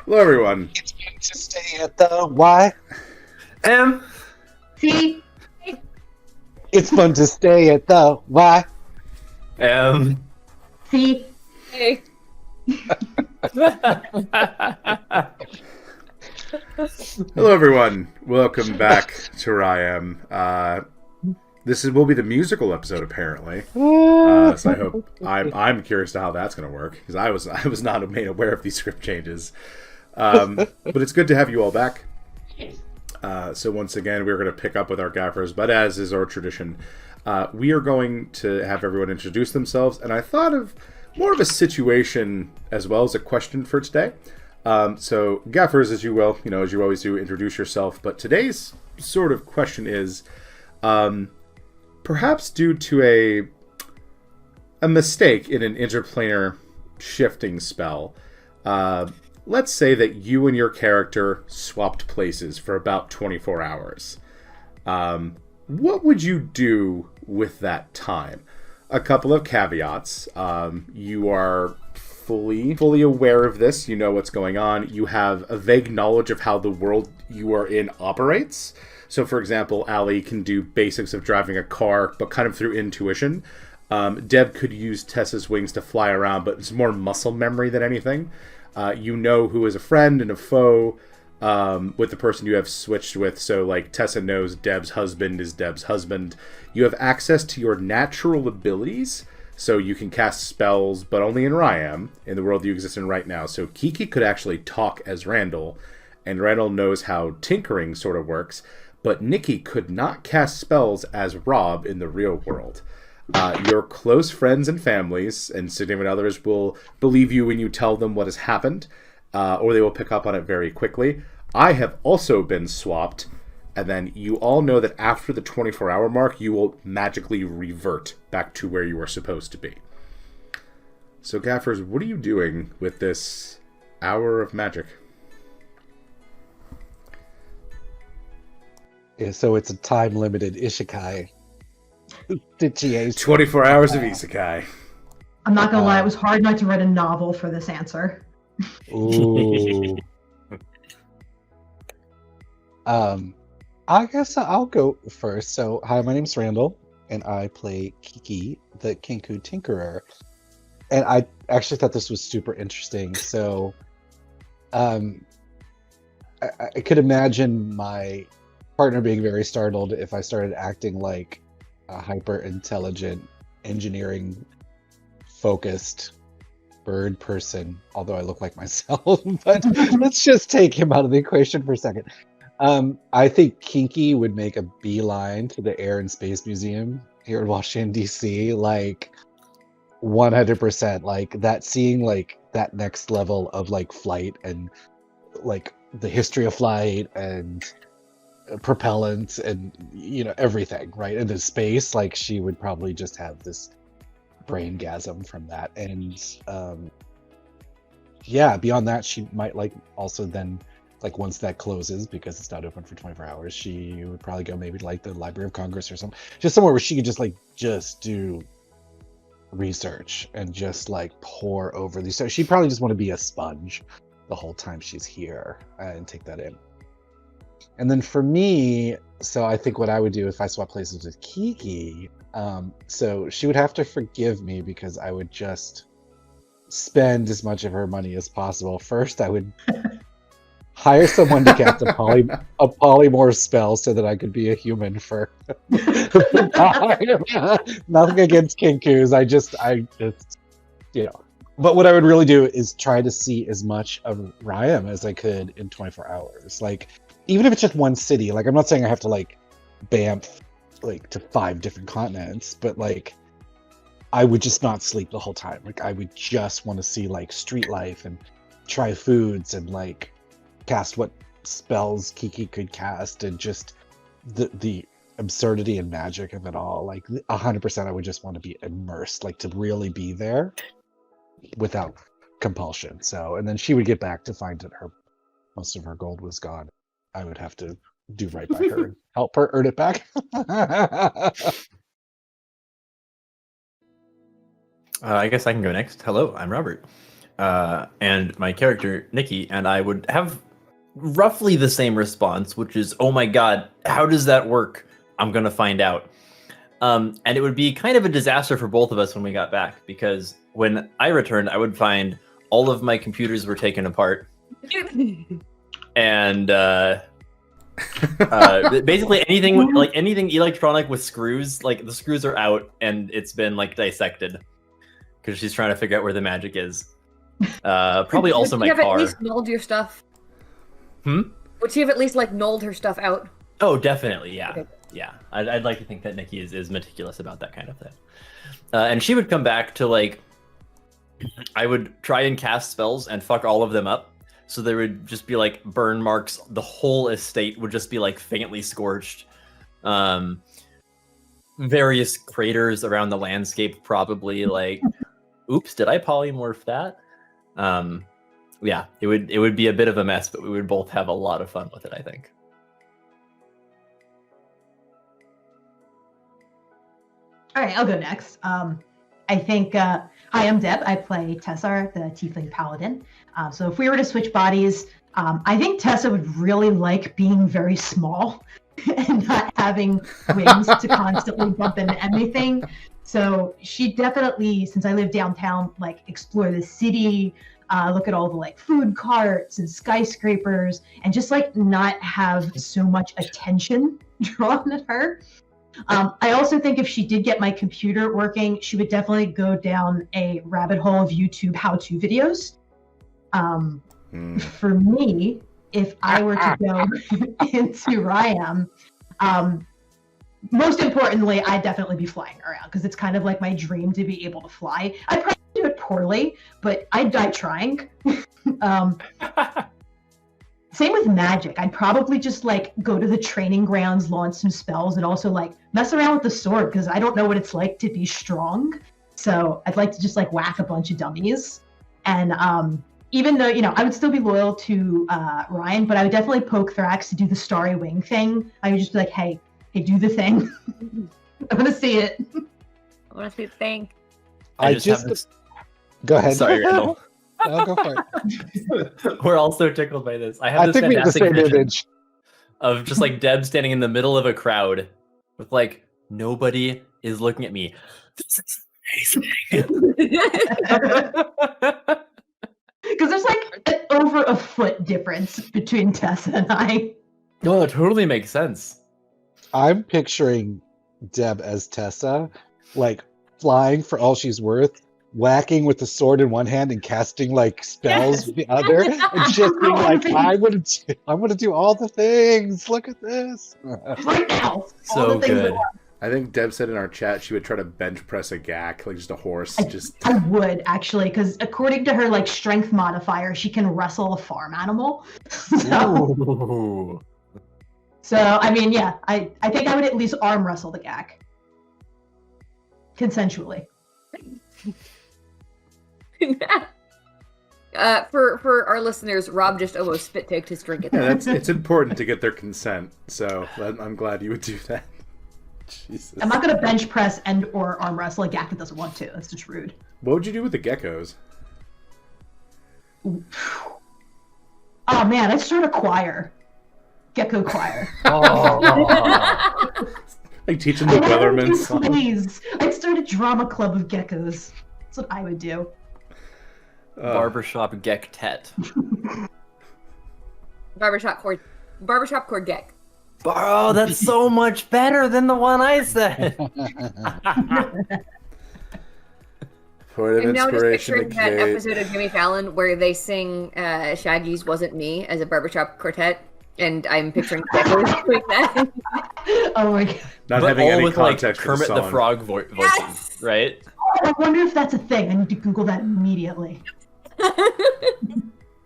Hello, everyone. It's fun to stay at the Y. See? It's fun to stay at the Y. See? Hey. Hello, everyone. Welcome back to where I am. Will be the musical episode, apparently. So I hope I'm curious to how that's going to work because I was not made aware of these script changes. But it's good to have you all back. So once again, we're going to pick up with our gaffers, but as is our tradition, we are going to have everyone introduce themselves. And I thought of more of a situation as well as a question for today. So gaffers, as you will, as you always do, introduce yourself. But today's sort of question is, perhaps due to a mistake in an interplanar shifting spell, let's say that you and your character swapped places for about 24 hours. What would you do with that time? A couple of caveats. You are fully aware of this. You know what's going on. You have a vague knowledge of how the world you are in operates. So, for example, Allie can do basics of driving a car, but kind of through intuition. Deb could use Tessa's wings to fly around, but it's more muscle memory than anything. You know who is a friend and a foe with the person you have switched with. So, like, Tessa knows Deb's husband is Deb's husband. You have access to your natural abilities, so you can cast spells, but only in Ryam, in the world you exist in right now. So Kiki could actually talk as Randall, and Randall knows how tinkering sort of works, but Nikki could not cast spells as Rob in the real world. Your close friends and families and significant others will believe you when you tell them what has happened, or they will pick up on it very quickly. I have also been swapped, and then you all know that after the 24-hour mark, you will magically revert back to where you were supposed to be. So, Gaffers, what are you doing with this hour of magic? Yeah, so it's a time-limited isekai situation. 24 hours of isekai. I'm not gonna lie, it was hard not to write a novel for this answer. Ooh. I guess I'll go first. So, hi, my name's Randall, and I play Kiki, the Kinku Tinkerer. And I actually thought this was super interesting. So, I could imagine my partner being very startled if I started acting like a hyper-intelligent, engineering-focused bird person, although I look like myself. But let's just take him out of the equation for a second. I think Kinky would make a beeline to the Air and Space Museum here in Washington, D.C., like 100%. Like that, seeing like that next level of like flight and like the history of flight and propellant and everything, right? And the space, like she would probably just have this braingasm from that. And yeah, beyond that, she might like also then, like once that closes, because it's not open for 24 hours, she would probably go maybe like the Library of Congress or something, just somewhere where she could just do research and just like pour over these. So she'd probably just want to be a sponge the whole time she's here and take that in. And then for me, so I think what I would do if I swap places with Kiki, so she would have to forgive me because I would just spend as much of her money as possible. First, I would hire someone to cast a polymorph spell so that I could be a human for nothing against kinkus. I just But what I would really do is try to see as much of Ryam as I could in 24 hours. Like, even if it's just one city, like I'm not saying I have to like bamf like to 5 different continents, but like I would just not sleep the whole time. Like I would just want to see like street life and try foods and like cast what spells Kiki could cast and just the absurdity and magic of it all. Like 100% I would just want to be immersed, like to really be there without compulsion. So, and then she would get back to find that most of her gold was gone. I would have to do right by her and help her earn it back. I guess I can go next. Hello, I'm Robert. and my character Nikki and I would have roughly the same response, which is, "Oh my god, how does that work? I'm gonna find out." And it would be kind of a disaster for both of us when we got back, because when I returned, I would find all of my computers were taken apart, and basically anything electronic with screws, like the screws are out and it's been like dissected because she's trying to figure out where the magic is. Probably also my car. Would you have car. at least nulled your stuff? Would she have at least like nulled her stuff out? Oh, definitely, yeah. Okay. Yeah, I'd like to think that Nikki is meticulous about that kind of thing. And she would come back to, like, I would try and cast spells and fuck all of them up. So there would just be, like, burn marks. The whole estate would just be, like, faintly scorched. Various craters around the landscape, probably, like, oops, did I polymorph that? Yeah, it would be a bit of a mess, but we would both have a lot of fun with it, I think. All right, I'll go next. I think, hi, I'm Deb. I play Tessa, the Tiefling Paladin. So if we were to switch bodies, I think Tessa would really like being very small and not having wings to constantly bump into anything. So she definitely, since I live downtown, like explore the city, look at all the like food carts and skyscrapers, and just like not have so much attention drawn at her. I also think if she did get my computer working, she would definitely go down a rabbit hole of YouTube how-to videos. For me, if I were to go into Ryam, most importantly, I'd definitely be flying around because it's kind of like my dream to be able to fly. I'd probably do it poorly, but I'd die trying. Same with magic. I'd probably just like go to the training grounds, launch some spells, and also like mess around with the sword because I don't know what it's like to be strong. So I'd like to just like whack a bunch of dummies. And even though, I would still be loyal to Ryan, but I would definitely poke Thrax to do the starry wing thing. I would just be like, hey, do the thing. I want to see it. I want to see the thing. Go ahead. Sorry, Randall. I'll go for it. We're all so tickled by this. I have this think we have the fantastic same vision image of just like Deb standing in the middle of a crowd with like nobody is looking at me. This is amazing. Because there's like over a foot difference between Tessa and I. No, it totally makes sense. I'm picturing Deb as Tessa, like flying for all she's worth, whacking with the sword in one hand and casting like spells with the other, and just being like, I want to do all the things. Look at this. Right now. So good. I think Deb said in our chat she would try to bench press a gack, like just a horse. I would actually, because according to her like strength modifier, she can wrestle a farm animal. So I mean, yeah, I think I would at least arm wrestle the gack consensually. For our listeners, Rob just almost spit taked his drink at that. Yeah, it's important to get their consent. So I'm glad you would do that. Jesus. I'm not gonna bench press and or arm wrestle a gack that doesn't want to. That's just rude. What would you do with the geckos? Oh man, I'd start a choir. Gecko choir. Like teaching the Weatherman song. Please, I'd start a drama club of geckos. That's what I would do. Barbershop Gektet. Barbershop cord Gek. Oh, that's so much better than the one I said. Point of I'm now just inspiration picturing that episode of Jimmy Fallon where they sing Shaggy's Wasn't Me as a barbershop quartet, and I'm picturing geckos doing that. Oh my god. Not but having all any with context like Kermit for the song. Frog voices, Yes! right? I wonder if that's a thing. I need to Google that immediately.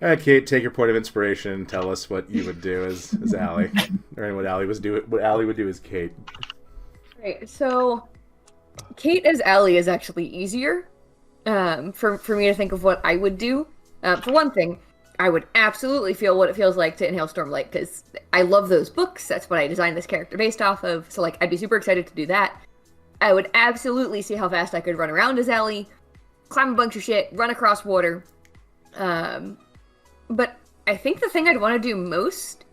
All right, Kate, take your point of inspiration and tell us what you would do as Allie, or what Allie would do as Kate. Right. So, Kate as Allie is actually easier for me to think of what I would do. For one thing, I would absolutely feel what it feels like to inhale Stormlight because I love those books. That's what I designed this character based off of. So, like, I'd be super excited to do that. I would absolutely see how fast I could run around as Allie, climb a bunch of shit, run across water, But I think the thing I'd want to do most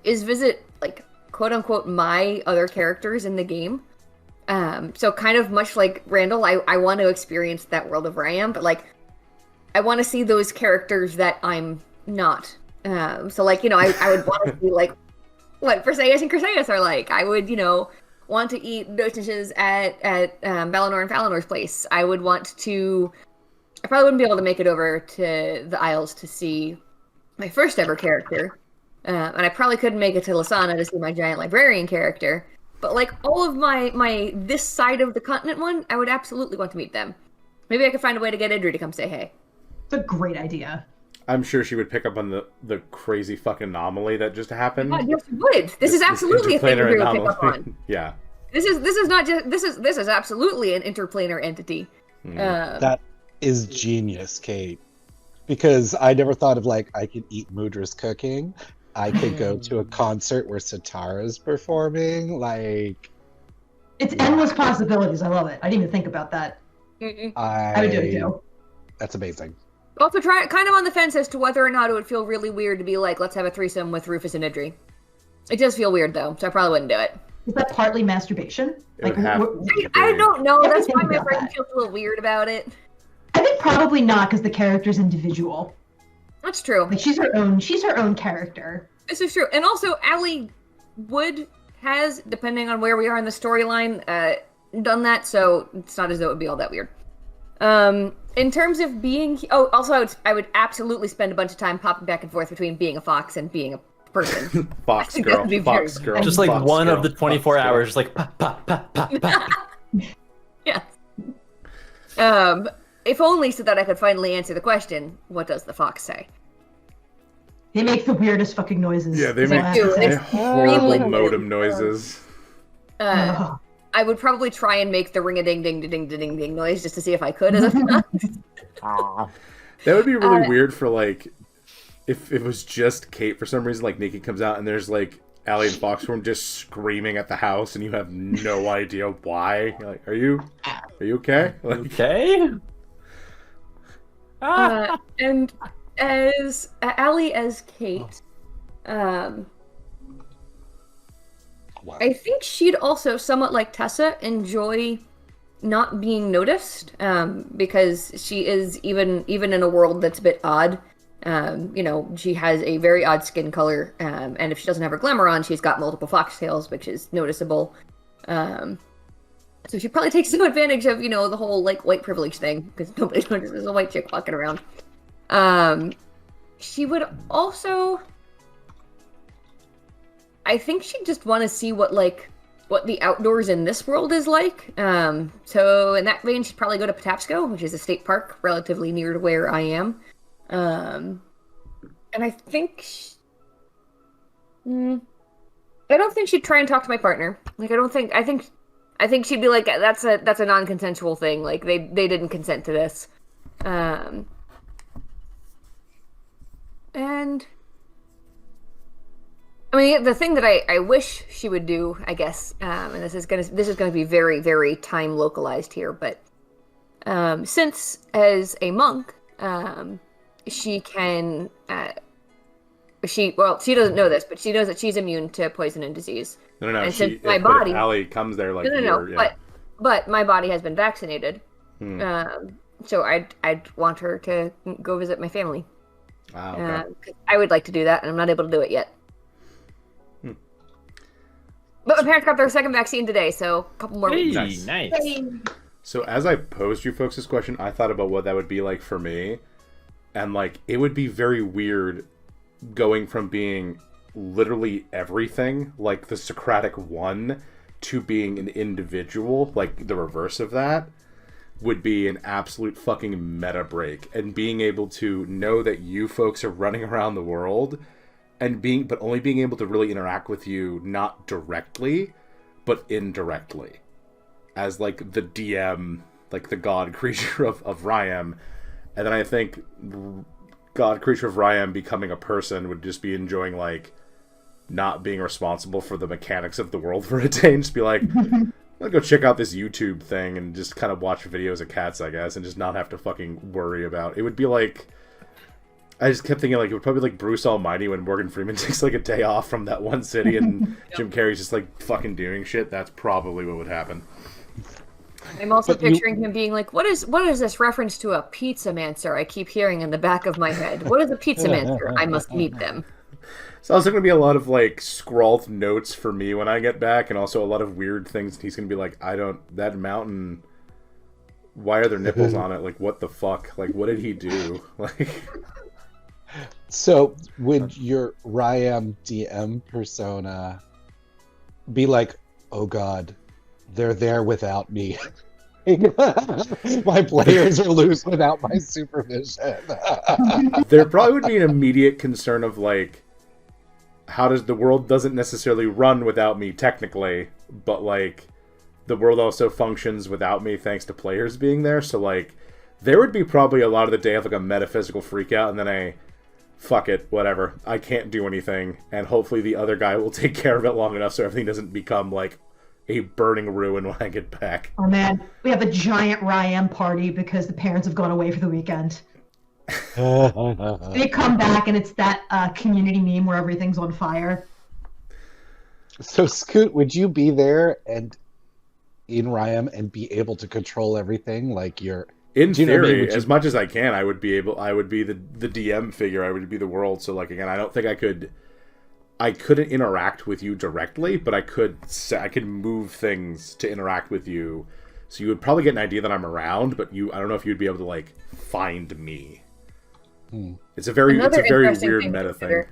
is visit, like, quote unquote, my other characters in the game. So kind of much like Randall, I want to experience that world of where I am, but like, I want to see those characters that I'm not. So like, I would want to see like what Perseus and Chryseis are like. I would, want to eat dishes at Valinor and Falinor's place. I would want to. I probably wouldn't be able to make it over to the Isles to see my first ever character, and I probably couldn't make it to Lasana to see my giant librarian character. But like all of my this side of the continent one, I would absolutely want to meet them. Maybe I could find a way to get Idri to come say hey. It's a great idea. I'm sure she would pick up on the crazy fucking anomaly that just happened. God, yes, she would. This is absolutely a thing we would pick up on. Yeah. This is not just this is absolutely an interplanar entity. That is genius, Kate. Because I never thought of like I could eat Mudra's cooking. I could go to a concert where Sitara's performing. Like, it's endless possibilities. I love it. I didn't even think about that. I would do it too. That's amazing. Also, try kind of on the fence as to whether or not it would feel really weird to be like, let's have a threesome with Rufus and Idri. It does feel weird though, so I probably wouldn't do it. Is that partly masturbation? It would have to be. I don't know. That's why my about brain that. feels a little weird about it. I think probably not, because the character's individual. That's true. Like she's her own character. This is true. And also, Allie has, depending on where we are in the storyline, done that, so it's not as though it would be all that weird. In terms of being... Oh, also, I would absolutely spend a bunch of time popping back and forth between being a fox and being a person. Fox girl. Fox girl. Just like Fox one girl, of the 24 Fox girl. hours, like pa pa pa pa pa. Yeah. If only so that I could finally answer the question, what does the fox say? They make the weirdest fucking noises. Yeah, they is all make I have to say. horrible modem noises. Ugh. I would probably try and make the ring-a-ding-ding-ding-ding-ding noise just to see if I could as a fox. That would be really weird for like if it was just Kate for some reason, like Nikki comes out and there's like Allie and Foxhorn just screaming at the house and you have no idea why. You're like, are you okay? Like, Okay. And as Allie as Kate, Wow. I think she'd also, somewhat like Tessa, enjoy not being noticed, because she is even in a world that's a bit odd. She has a very odd skin color, and if she doesn't have her glamour on, she's got multiple foxtails, which is noticeable. So she probably takes some advantage of, the whole like white privilege thing, because nobody notices a white chick walking around. She would also, I think she'd just want to see what the outdoors in this world is like. So in that vein, she'd probably go to Patapsco, which is a state park relatively near to where I am. And I think I don't think she'd try and talk to my partner. I think she'd be like, that's a non-consensual thing. Like they didn't consent to this. And I mean, the thing that I wish she would do, I guess, and this is gonna be very, very time localized here, but since as a monk, she can she doesn't know this, but she knows that she's immune to poison and disease. No. And She, since my if body, Allie comes there like no, yeah. but my body has been vaccinated, so I'd want her to go visit my family. Okay. 'Cause I would like to do that, and I'm not able to do it yet. But my parents got their second vaccine today, so a couple more Hey, weeks. Nice. nice. So as I posed you folks this question, I thought about what that would be like for me. And like it would be very weird going from being literally everything, like the Socratic one, to being an individual, like the reverse of that, would be an absolute fucking meta break. And being able to know that you folks are running around the world and but only being able to really interact with you not directly, but indirectly. As like the DM, like the god creature of Ryam. And then I think god creature of Ryam becoming a person would just be enjoying like not being responsible for the mechanics of the world for a day and just be like, I'll go check out this YouTube thing and just kind of watch videos of cats, I guess, and just not have to fucking worry about. It would be like I just kept thinking like it would probably be like Bruce Almighty when Morgan Freeman takes like a day off from that one city and Jim Carrey's just like fucking doing shit. That's probably what would happen. I'm also picturing him being like, what is this reference to a pizza mancer I keep hearing in the back of my head? What is a pizza mancer? I must meet them. So also going to be a lot of like scrawled notes for me when I get back, and also a lot of weird things. He's going to be like, that mountain, why are there nipples on it? Like, what the fuck? Like, what did he do? Like, so would your Ryam DM persona be like, oh god, they're there without me? My players are loose without my supervision. there probably would be an immediate concern of like, how does the world doesn't necessarily run without me technically, but like the world also functions without me thanks to players being there. So like there would be probably a lot of the day of like a metaphysical freak out, and then fuck it, whatever, I can't do anything, and hopefully the other guy will take care of it long enough so everything doesn't become like a burning ruin when I get back. Oh man, we have a giant Ryam party because the parents have gone away for the weekend. They come back and it's that community meme where everything's on fire. So Scoot, would you be there and in Ryam and be able to control everything? Like you're in theory, as much as I can, I would be the DM figure. I would be the world. So like again, I don't think I couldn't interact with you directly, but I could move things to interact with you. So you would probably get an idea that I'm around, but I don't know if you'd be able to like find me. It's a very weird meta thing.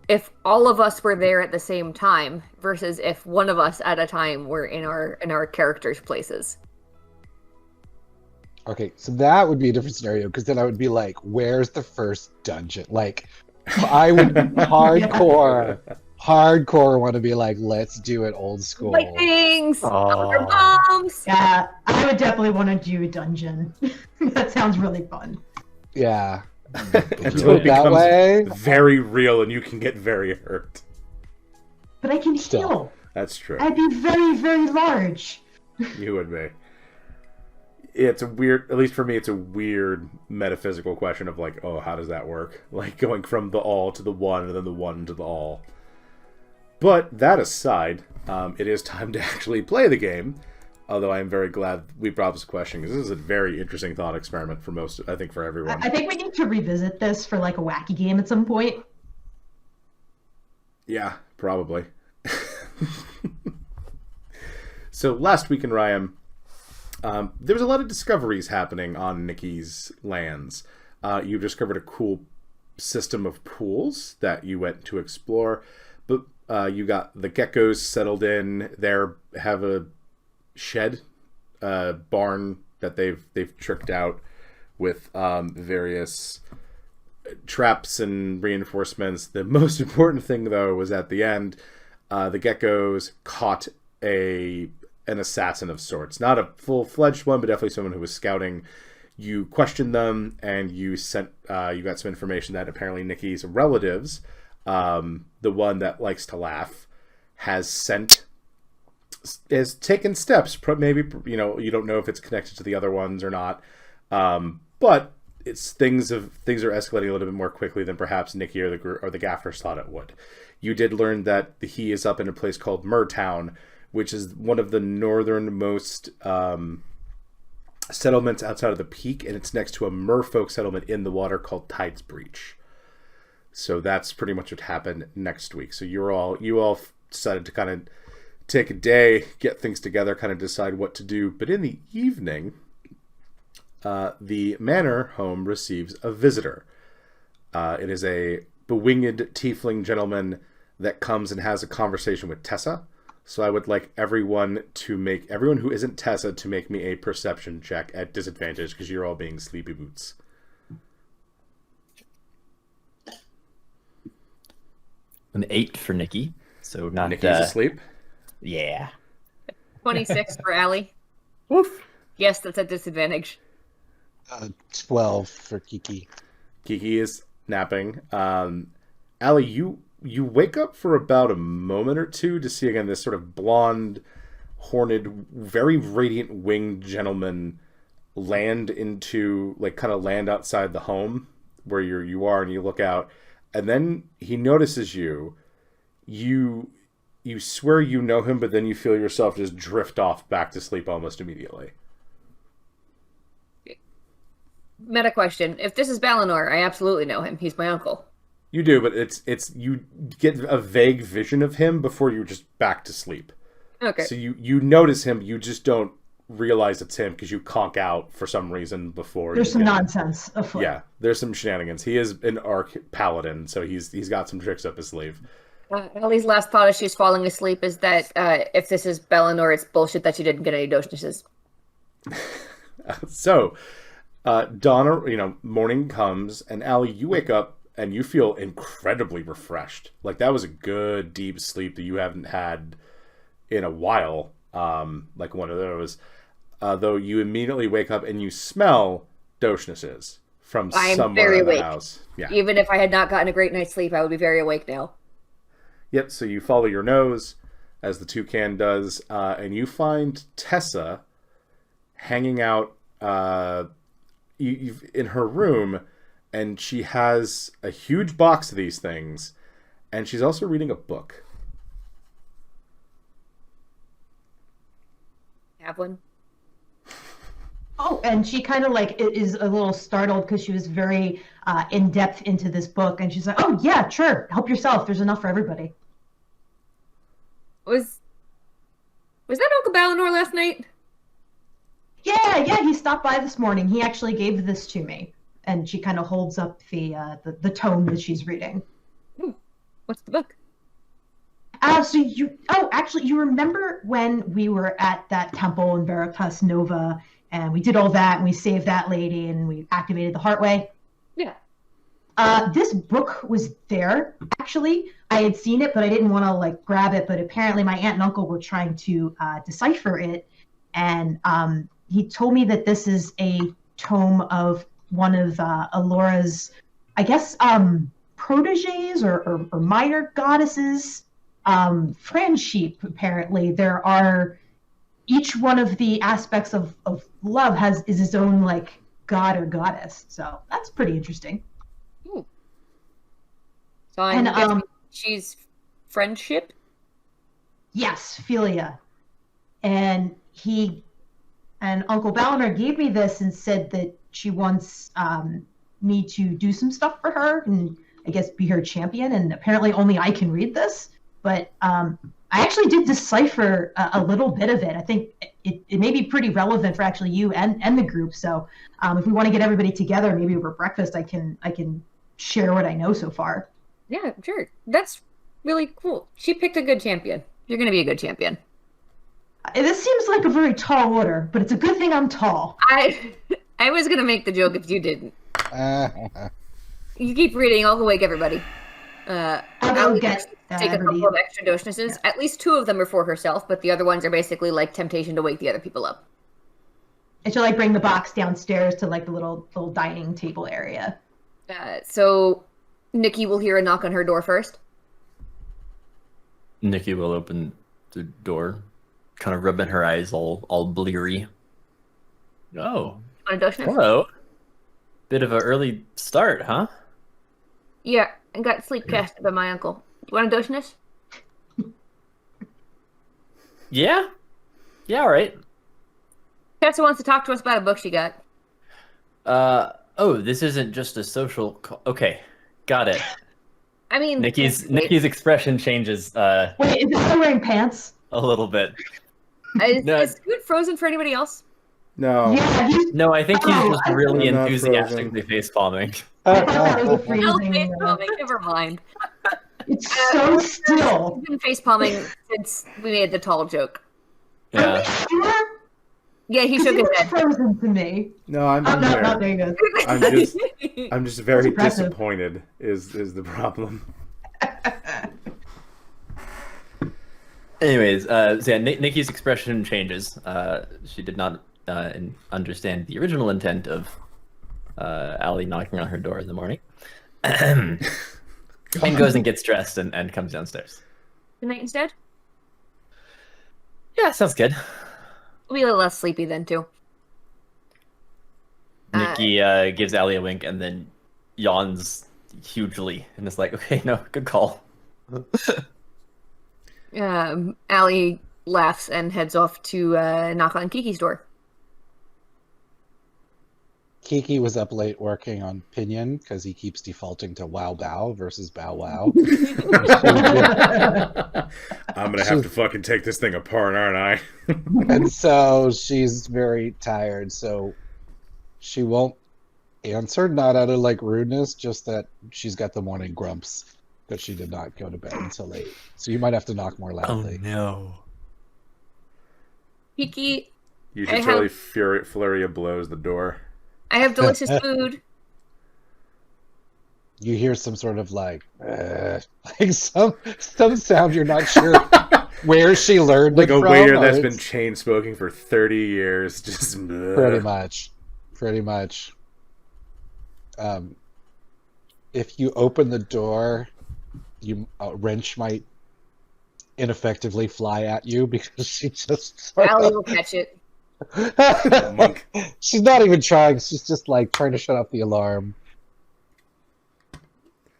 If all of us were there at the same time versus if one of us at a time were in our characters' places. Okay, so that would be a different scenario, because then I would be like, where's the first dungeon? Like, I would hardcore want to be like, let's do it old school. Lightnings! Bombs! Yeah, I would definitely want to do a dungeon. That sounds really fun. Yeah. Until it becomes very real and you can get very hurt. But I can heal. That's true. I'd be very, very large. You would be. It's a weird, at least for me, it's a weird metaphysical question of like, oh, how does that work? Like going from the all to the one and then the one to the all. But that aside, it is time to actually play the game. Although I am very glad we brought this question, because this is a very interesting thought experiment for I think for everyone. I think we need to revisit this for like a wacky game at some point. Yeah, probably. So last week in Ryam, there was a lot of discoveries happening on Nikki's lands. You discovered a cool system of pools that you went to explore, but you got the geckos settled in. They have a shed, barn that they've tricked out with various traps and reinforcements. The most important thing, though, was at the end, the geckos caught an assassin of sorts. Not a full-fledged one, but definitely someone who was scouting. You questioned them, and you got some information that apparently Nikki's relatives, the one that likes to laugh, has taken steps. Maybe, you don't know if it's connected to the other ones or not. But things are escalating a little bit more quickly than perhaps Nikki or the Gaffers thought it would. You did learn that he is up in a place called Murtown, which is one of the northernmost settlements outside of the peak, and it's next to a merfolk settlement in the water called Tide's Breach. So that's pretty much what happened next week. So you all decided to kind of take a day, get things together, kind of decide what to do. But in the evening, the manor home receives a visitor. It is a bewinged tiefling gentleman that comes and has a conversation with Tessa. So I would like everyone who isn't Tessa to make me a perception check at disadvantage, because you're all being sleepy boots. An 8 for Nikki. So not Nikki's asleep. Yeah. 26 for Allie. Woof. Yes, that's at disadvantage. 12 for Kiki. Kiki is napping. Allie, you wake up for about a moment or two to see again this sort of blonde, horned, very radiant winged gentleman land outside the home where you are, and you look out, and then he notices you. You swear you know him, but then you feel yourself just drift off back to sleep almost immediately. Meta question. If this is Balinor, I absolutely know him. He's my uncle. You do, but it's you get a vague vision of him before you're just back to sleep. Okay. So you notice him, you just don't realize it's him because you conk out for some reason before. There's some nonsense afoot. Yeah, there's some shenanigans. He is an arc paladin, so he's got some tricks up his sleeve. Ellie's last thought as she's falling asleep is that if this is Balinor, it's bullshit that she didn't get any doshnesses. So, dawn, morning comes, and Allie, you wake up and you feel incredibly refreshed. Like that was a good deep sleep that you haven't had in a while. Like one of those. Though you immediately wake up and you smell doshnesses from somewhere in the house. Yeah. Even if I had not gotten a great night's sleep, I would be very awake now. Yep, so you follow your nose, as the toucan does, and you find Tessa hanging out in her room, and she has a huge box of these things, and she's also reading a book. Have one. Oh, and she kind of like is a little startled because she was very in depth into this book, and she's like, "Oh yeah, sure, help yourself. There's enough for everybody." Was that Uncle Balinor last night? Yeah, he stopped by this morning. He actually gave this to me, and she kind of holds up the tome that she's reading. Ooh, what's the book? You remember when we were at that temple in Veritas Nova, and we did all that, and we saved that lady, and we activated the Heartway? Yeah. This book was there, actually. I had seen it, but I didn't want to grab it. But apparently my aunt and uncle were trying to decipher it. And he told me that this is a tome of one of Alora's, I guess, proteges or minor goddesses. Friendship, apparently. There are, each one of the aspects of love is its own god or goddess. So that's pretty interesting. Ooh. So I'm guessing she's friendship? Yes, Philia. And Uncle Balinor gave me this and said that she wants me to do some stuff for her and I guess be her champion. And apparently only I can read this. But I actually did decipher a little bit of it. I think it may be pretty relevant for actually you and the group. So if we want to get everybody together, maybe over breakfast, I can share what I know so far. Yeah, sure. That's really cool. She picked a good champion. You're going to be a good champion. This seems like a very tall order, but it's a good thing I'm tall. I was going to make the joke if you didn't. You keep reading. I'll go wake everybody. I'll get take a couple of extra doshnesses. Yeah. At least 2 of them are for herself, but the other ones are basically like temptation to wake the other people up. And she'll bring the box downstairs to the little dining table area. So Nikki will hear a knock on her door first. Nikki will open the door, kind of rubbing her eyes all bleary. Oh, hello. Bit of an early start, huh? Yeah, I got sleep casted by my uncle. You want a doshnes? Yeah, all right. Tessa wants to talk to us about a book she got. Oh, this isn't just a social call. Okay, got it. I mean, Nikki's expression changes. Wait, is it still wearing pants? A little bit. Is Scoot frozen for anybody else? No. Yeah, No, I think he's just really enthusiastically face-palming. Never mind. It's so still. He's been face-palming since we made the tall joke. Yeah. Are you sure? Yeah, he shook his head. Frozen to me. No, I'm there. there. There you go. I'm just very disappointed. Is the problem? Anyways, so yeah, Nikki's expression changes. She did not understand the original intent of Allie knocking on her door in the morning, and goes and gets dressed and comes downstairs. Good night instead? Yeah, sounds good. We'll be a little less sleepy then, too. Nikki gives Allie a wink and then yawns hugely and is like, okay, no, good call. Allie laughs and heads off to knock on Kiki's door. Kiki was up late working on Pinion because he keeps defaulting to Wow Bow versus Bow Wow. I'm gonna have to fucking take this thing apart, aren't I? And so she's very tired, so she won't answer, not out of like rudeness, just that she's got the morning grumps that she did not go to bed until late. So you might have to knock more loudly. Oh no. Kiki, You should totally flurry of blows the door. I have delicious food. You hear some sort of like some sound you're not sure where she learned Like it a from, waiter or that's it's- been chain smoking for 30 years. Just pretty much. If you open the door, a wrench might ineffectively fly at you because she just Allie will catch it. Monk. She's not even trying. She's just like trying to shut off the alarm,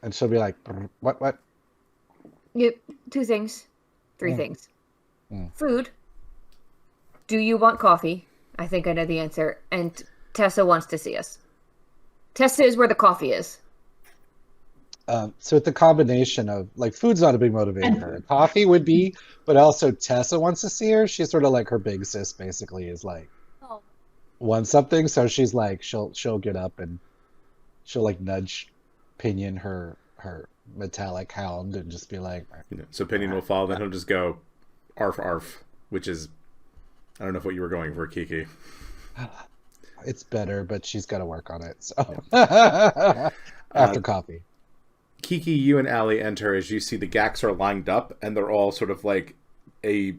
and she'll be like, "What? Yep, 2 things. 3 Mm. things. Mm. Food. Do you want coffee? I think I know the answer. And Tessa wants to see us. Tessa is where the coffee is. So it's a combination of like food's not a big motivator. Coffee would be, but also Tessa wants to see her. She's sort of like her big sis, basically, is like wants something. So she's like she'll get up and she'll like nudge Pinion, her metallic hound, and just be like, So Pinion will follow, then he'll just go arf arf, which is, I don't know what you were going for, Kiki. it's better, but she's got to work on it. So after coffee. Kiki, you and Allie enter as you see the Gax are lined up, and they're all sort of like a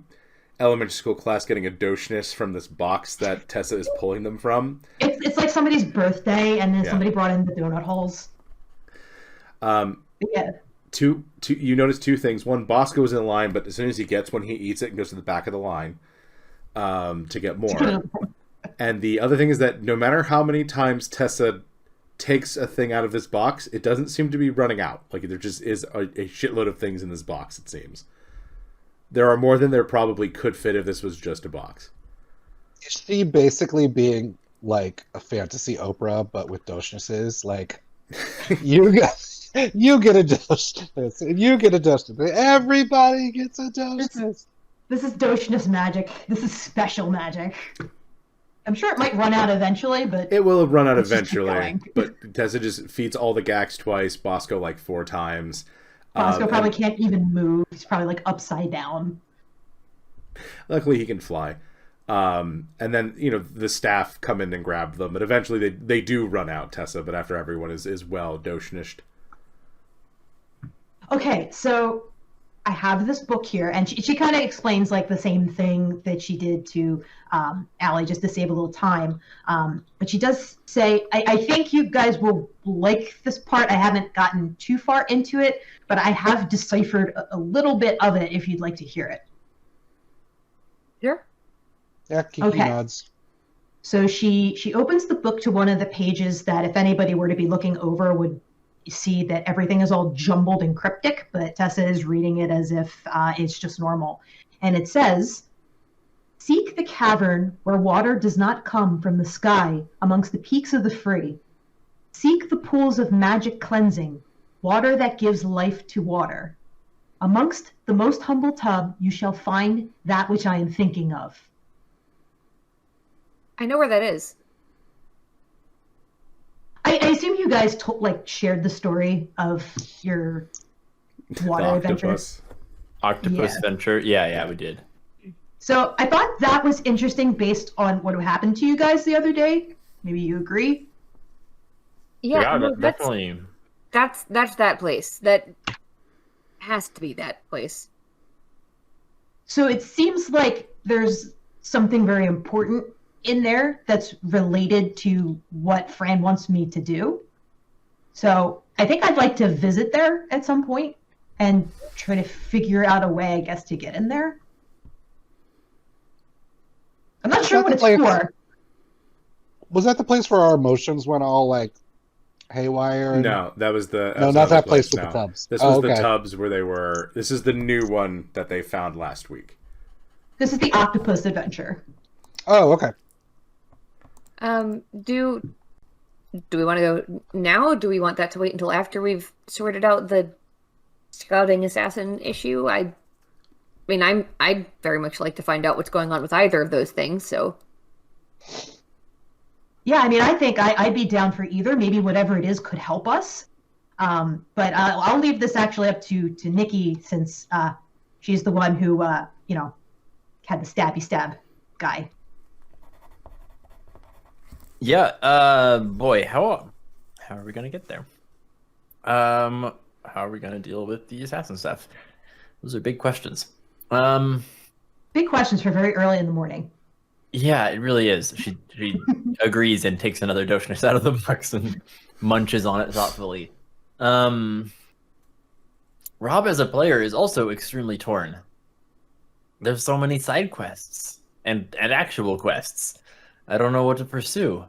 elementary school class getting a doshness from this box that Tessa is pulling them from. It's like somebody's birthday, and then somebody brought in the donut holes. Yeah. You notice 2 things. One, Bosco is in line, but as soon as he gets one, he eats it and goes to the back of the line to get more. And the other thing is that no matter how many times Tessa takes a thing out of this box, it doesn't seem to be running out. Like, there just is a shitload of things in this box, it seems. There are more than there probably could fit if this was just a box. Is she basically being like a fantasy Oprah, but with doshnesses? Like, you get a doshnes, and you get a doshnes. Everybody gets a doshnes. This is doshness magic. This is special magic. I'm sure it might run out eventually, but It will run out let's just keep eventually. going. But Tessa just feeds all the Gax twice, Bosco like 4 times. Bosco probably can't even move. He's probably like upside down. Luckily, he can fly. And then, the staff come in and grab them. But eventually, they do run out, Tessa, but after everyone is well doshnished. Okay, so I have this book here, and she kind of explains like the same thing that she did to Allie, just to save a little time. But she does say, I think you guys will like this part. I haven't gotten too far into it, but I have deciphered a little bit of it if you'd like to hear it. Sure. Yeah, Kiki nods. So she opens the book to one of the pages that if anybody were to be looking over would see that everything is all jumbled and cryptic, but Tessa is reading it as if it's just normal. And it says, "Seek the cavern where water does not come from the sky amongst the peaks of the free. Seek the pools of magic cleansing, water that gives life to water. Amongst the most humble tub you shall find that which I am thinking of." I know where that is. I assume you guys shared the story of your water adventures. Octopus venture. Yeah, we did. So I thought that was interesting based on what happened to you guys the other day. Maybe you agree? Yeah, no, definitely. That's that place. That has to be that place. So it seems like there's something very important in there that's related to what Fran wants me to do. So I think I'd like to visit there at some point and try to figure out a way, I guess, to get in there. I'm not sure what it's for. Was that the place where our emotions went all like Haywire? And... No, that was the... No, not that place with the tubs. This was the tubs where they were... This is the new one that they found last week. This is the octopus adventure. Oh, okay. Do we want to go now? Do we want that to wait until after we've sorted out the scouting assassin issue? I mean, I'd very much like to find out what's going on with either of those things, so... Yeah, I mean, I think I'd be down for either. Maybe whatever it is could help us. But I'll leave this actually up to Nikki, since she's the one who, had the stabby stab guy. Yeah, boy, how are we gonna get there? How are we gonna deal with the assassin stuff? Those are big questions. Big questions for very early in the morning. Yeah, it really is. She agrees and takes another Doshness out of the box and munches on it thoughtfully. Rob as a player is also extremely torn. There's so many side quests and actual quests. I don't know what to pursue.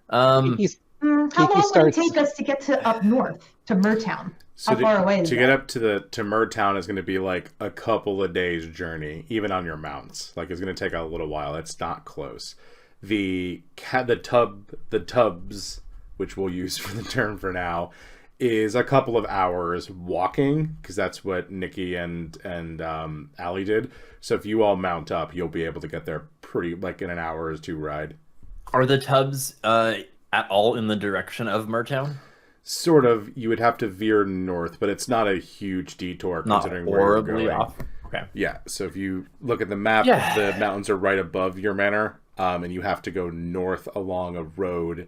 How long would it take us to get to up north to Murtown? So How far away is to that? get up to Murtown is going to be like a couple of days journey, even on your mounts. Like, it's going to take a little while. It's not close. The tubs, which we'll use for the term for now, is a couple of hours walking, because that's what Nikki and Allie did. So if you all mount up, you'll be able to get there pretty like in an hour or two ride. Are the tubs at all in the direction of Murtown? Sort of. You would have to veer north, but it's not a huge detour considering where you're going. Off. Okay. Yeah. So if you look at the map, the mountains are right above your manor, and you have to go north along a road,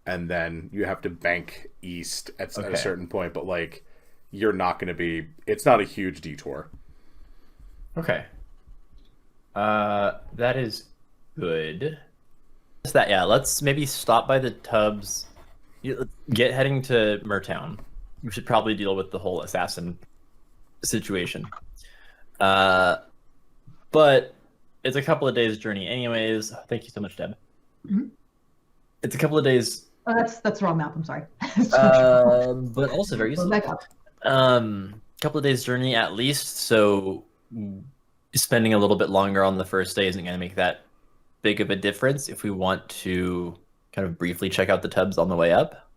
and then you have to bank east at a certain point. But like, you're not going to be. It's not a huge detour. Okay. That is good. Let's maybe stop by the tubs. Get heading to Murtown. We should probably deal with the whole assassin situation. But it's a couple of days journey anyways. Thank you so much, Deb. Mm-hmm. It's a couple of days. Oh, that's the wrong map. I'm sorry. But also very useful. Back up. Couple of days journey at least. So spending a little bit longer on the first day isn't going to make that big of a difference if we want to kind of briefly check out the tubs on the way up.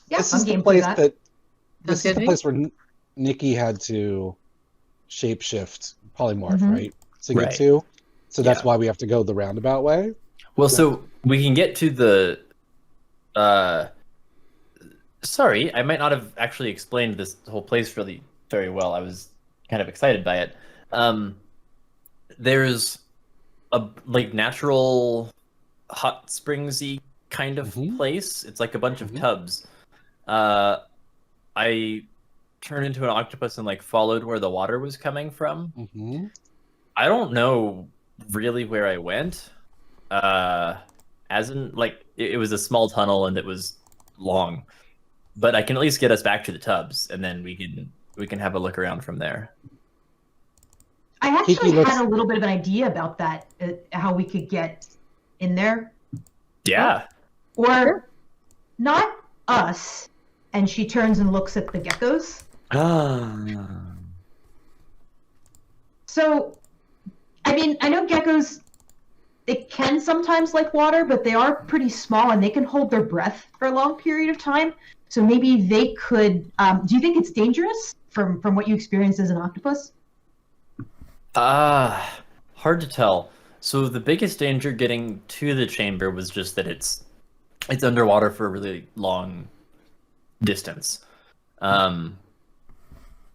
Yeah, this is the place That's the place where Nikki had to shapeshift polymorph, right? To get to. So that's why we have to go the roundabout way. Well, so we can get to the sorry, I might not have actually explained this whole place really very well. I was kind of excited by it. There's a like natural hot springsy kind of place. It's like a bunch of tubs. I turned into an octopus and like followed where the water was coming from. I don't know really where I went. As in like it was a small tunnel and it was long. But I can at least get us back to the tubs and then we can have a look around from there. I actually had a little bit of an idea about that, how we could get in there. Yeah. Or not us. And she turns and looks at the geckos. So, I mean, I know geckos, they can sometimes like water, but they are pretty small and they can hold their breath for a long period of time. So maybe they could. Do you think it's dangerous from what you experienced as an octopus? Hard to tell. So the biggest danger getting to the chamber was just that it's underwater for a really long distance.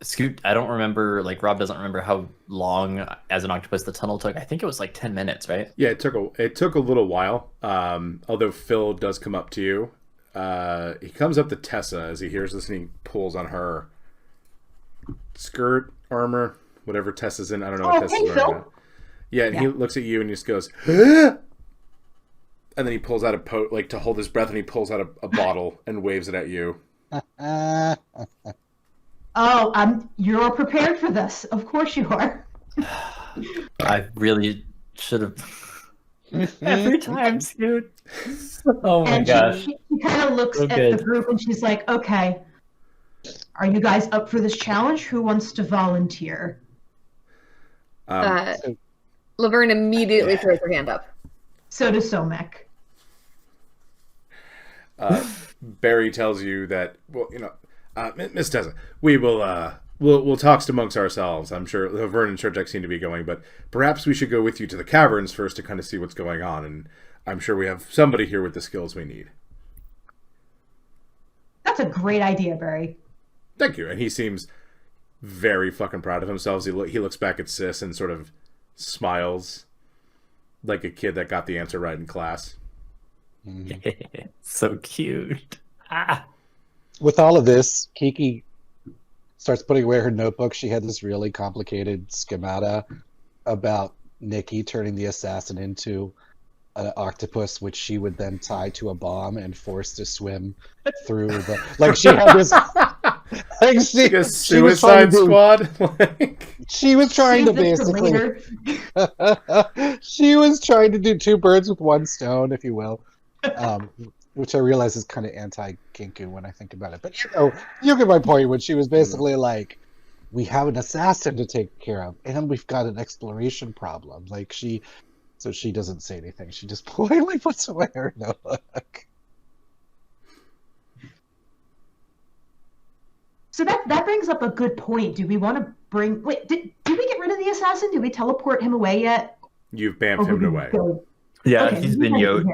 Scoot, I don't remember, like Rob doesn't remember how long as an octopus the tunnel took. I think it was like 10 minutes, right? Yeah, it took a little while. Although Phil does come up to you. He comes up to Tessa as he hears this and he pulls on her skirt, armor, whatever Tessa's in. I don't know what Tessa's wearing now. Yeah, and he looks at you and just goes, and then he pulls out to hold his breath, and he pulls out a bottle and waves it at you. You're prepared for this. Of course you are. I really should have. Every time, Scoot. Oh my And gosh. she kind of looks So at good. the group and she's like, okay, are you guys up for this challenge? Who wants to volunteer? So- Laverne immediately throws her hand up. So does Somek. Barry tells you that, well, Miss Tessa, we will we'll talk amongst ourselves. I'm sure Laverne and Shurjek seem to be going, but perhaps we should go with you to the caverns first to kind of see what's going on. And I'm sure we have somebody here with the skills we need. That's a great idea, Barry. Thank you. And he seems very fucking proud of himself. He looks back at Sis and sort of smiles like a kid that got the answer right in class. So cute. Ah. With all of this, Kiki starts putting away her notebook. She had this really complicated schemata about Nikki turning the assassin into an octopus, which she would then tie to a bomb and force to swim through the. Like she had this. Like Like a Suicide Squad. She was trying to Save this for basically. later. She was trying to do two birds with one stone, if you will. Which I realize is kind of anti-Kinku when I think about it. But you get my point. When she was basically like, "We have an assassin to take care of, and we've got an exploration problem." Like so she doesn't say anything. She just politely puts away her notebook. So that brings up a good point. Do we want to bring? Wait, did we get rid of the assassin? Did we teleport him away yet? You've bamfed him away. Yeah, Okay, he's been yoked.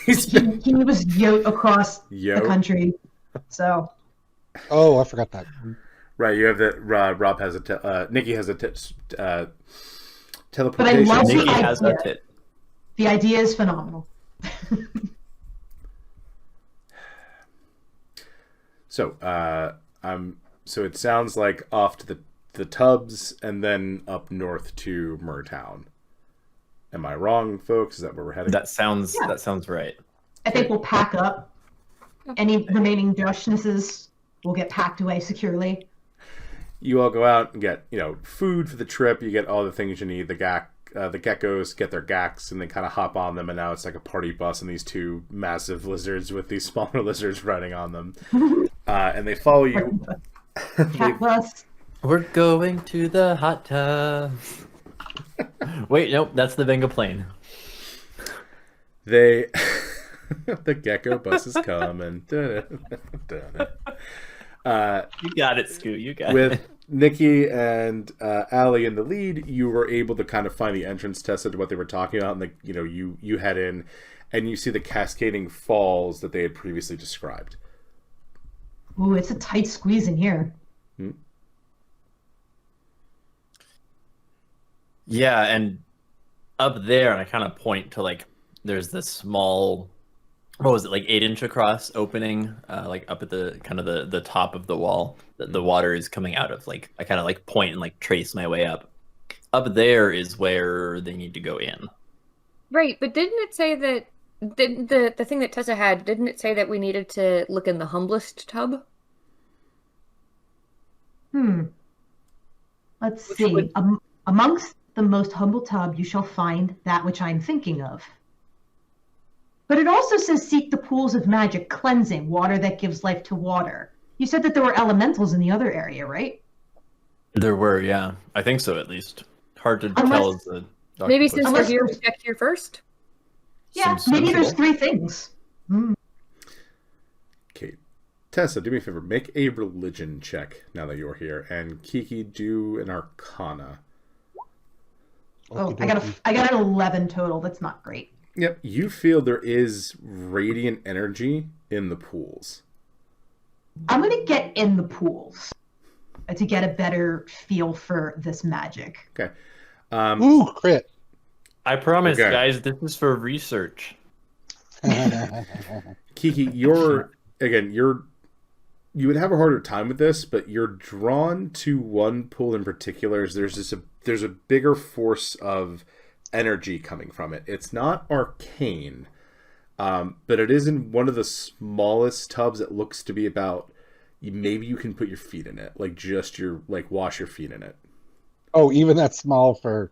He's been He was yoked across the Yo. country. So Oh, I forgot that. Right, you have that. Rob has Nikki has a But I teleportation. love Nikki the has idea. a tit. The idea is phenomenal. So, so it sounds like off to the tubs and then up north to Murtown. Am I wrong, folks? Is that where we're heading? That sounds Yeah. right. I think we'll pack up. Any remaining dushnesses will get packed away securely. You all go out and get food for the trip. You get all the things you need. The geckos get their gacks and they kind of hop on them, and now it's like a party bus and these two massive lizards with these smaller lizards riding on them, and they follow you. Cat bus. We're going to the hot tub. Wait, nope, that's the Venga plane. They the gecko buses come and You got it, Scoot. You got it. with Nikki and Allie in the lead, you were able to kind of find the entrance, Tessa, to what they were talking about, and you head in, and you see the cascading falls that they had previously described. Ooh, it's a tight squeeze in here. Yeah, and up there, and I kind of point to there's this small, what was it, 8-inch across opening, up at the kind of the top of the wall that the water is coming out of. I kind of point and trace my way up. Up there is where they need to go in. Right, but didn't it say that the thing that Tessa had, didn't it say that we needed to look in the humblest tub? Let's Which see. would- Amongst the most humble tub, you shall find that which I'm thinking of. But it also says seek the pools of magic, cleansing, water that gives life to water. You said that there were elementals in the other area, right? There were, yeah. I think so, at least. Hard to Unless- tell as the doctor Maybe puts since it. we're here, we check here first. Yeah, Seems maybe there's sensible. 3 things. Okay, Tessa, do me a favor. Make a religion check now that you're here, and Kiki, do an Arcana. Oh, I got an 11 total. That's not great. Yep, you feel there is radiant energy in the pools. I'm going to get in the pools to get a better feel for this magic. Okay. Ooh, crit. I promise, Okay. guys, this is for research. Kiki, you would have a harder time with this, but you're drawn to one pool in particular. There's a bigger force of energy coming from it. It's not arcane, but it is in one of the smallest tubs. It looks to be about, maybe you can put your feet in it, wash your feet in it. Oh, even that small for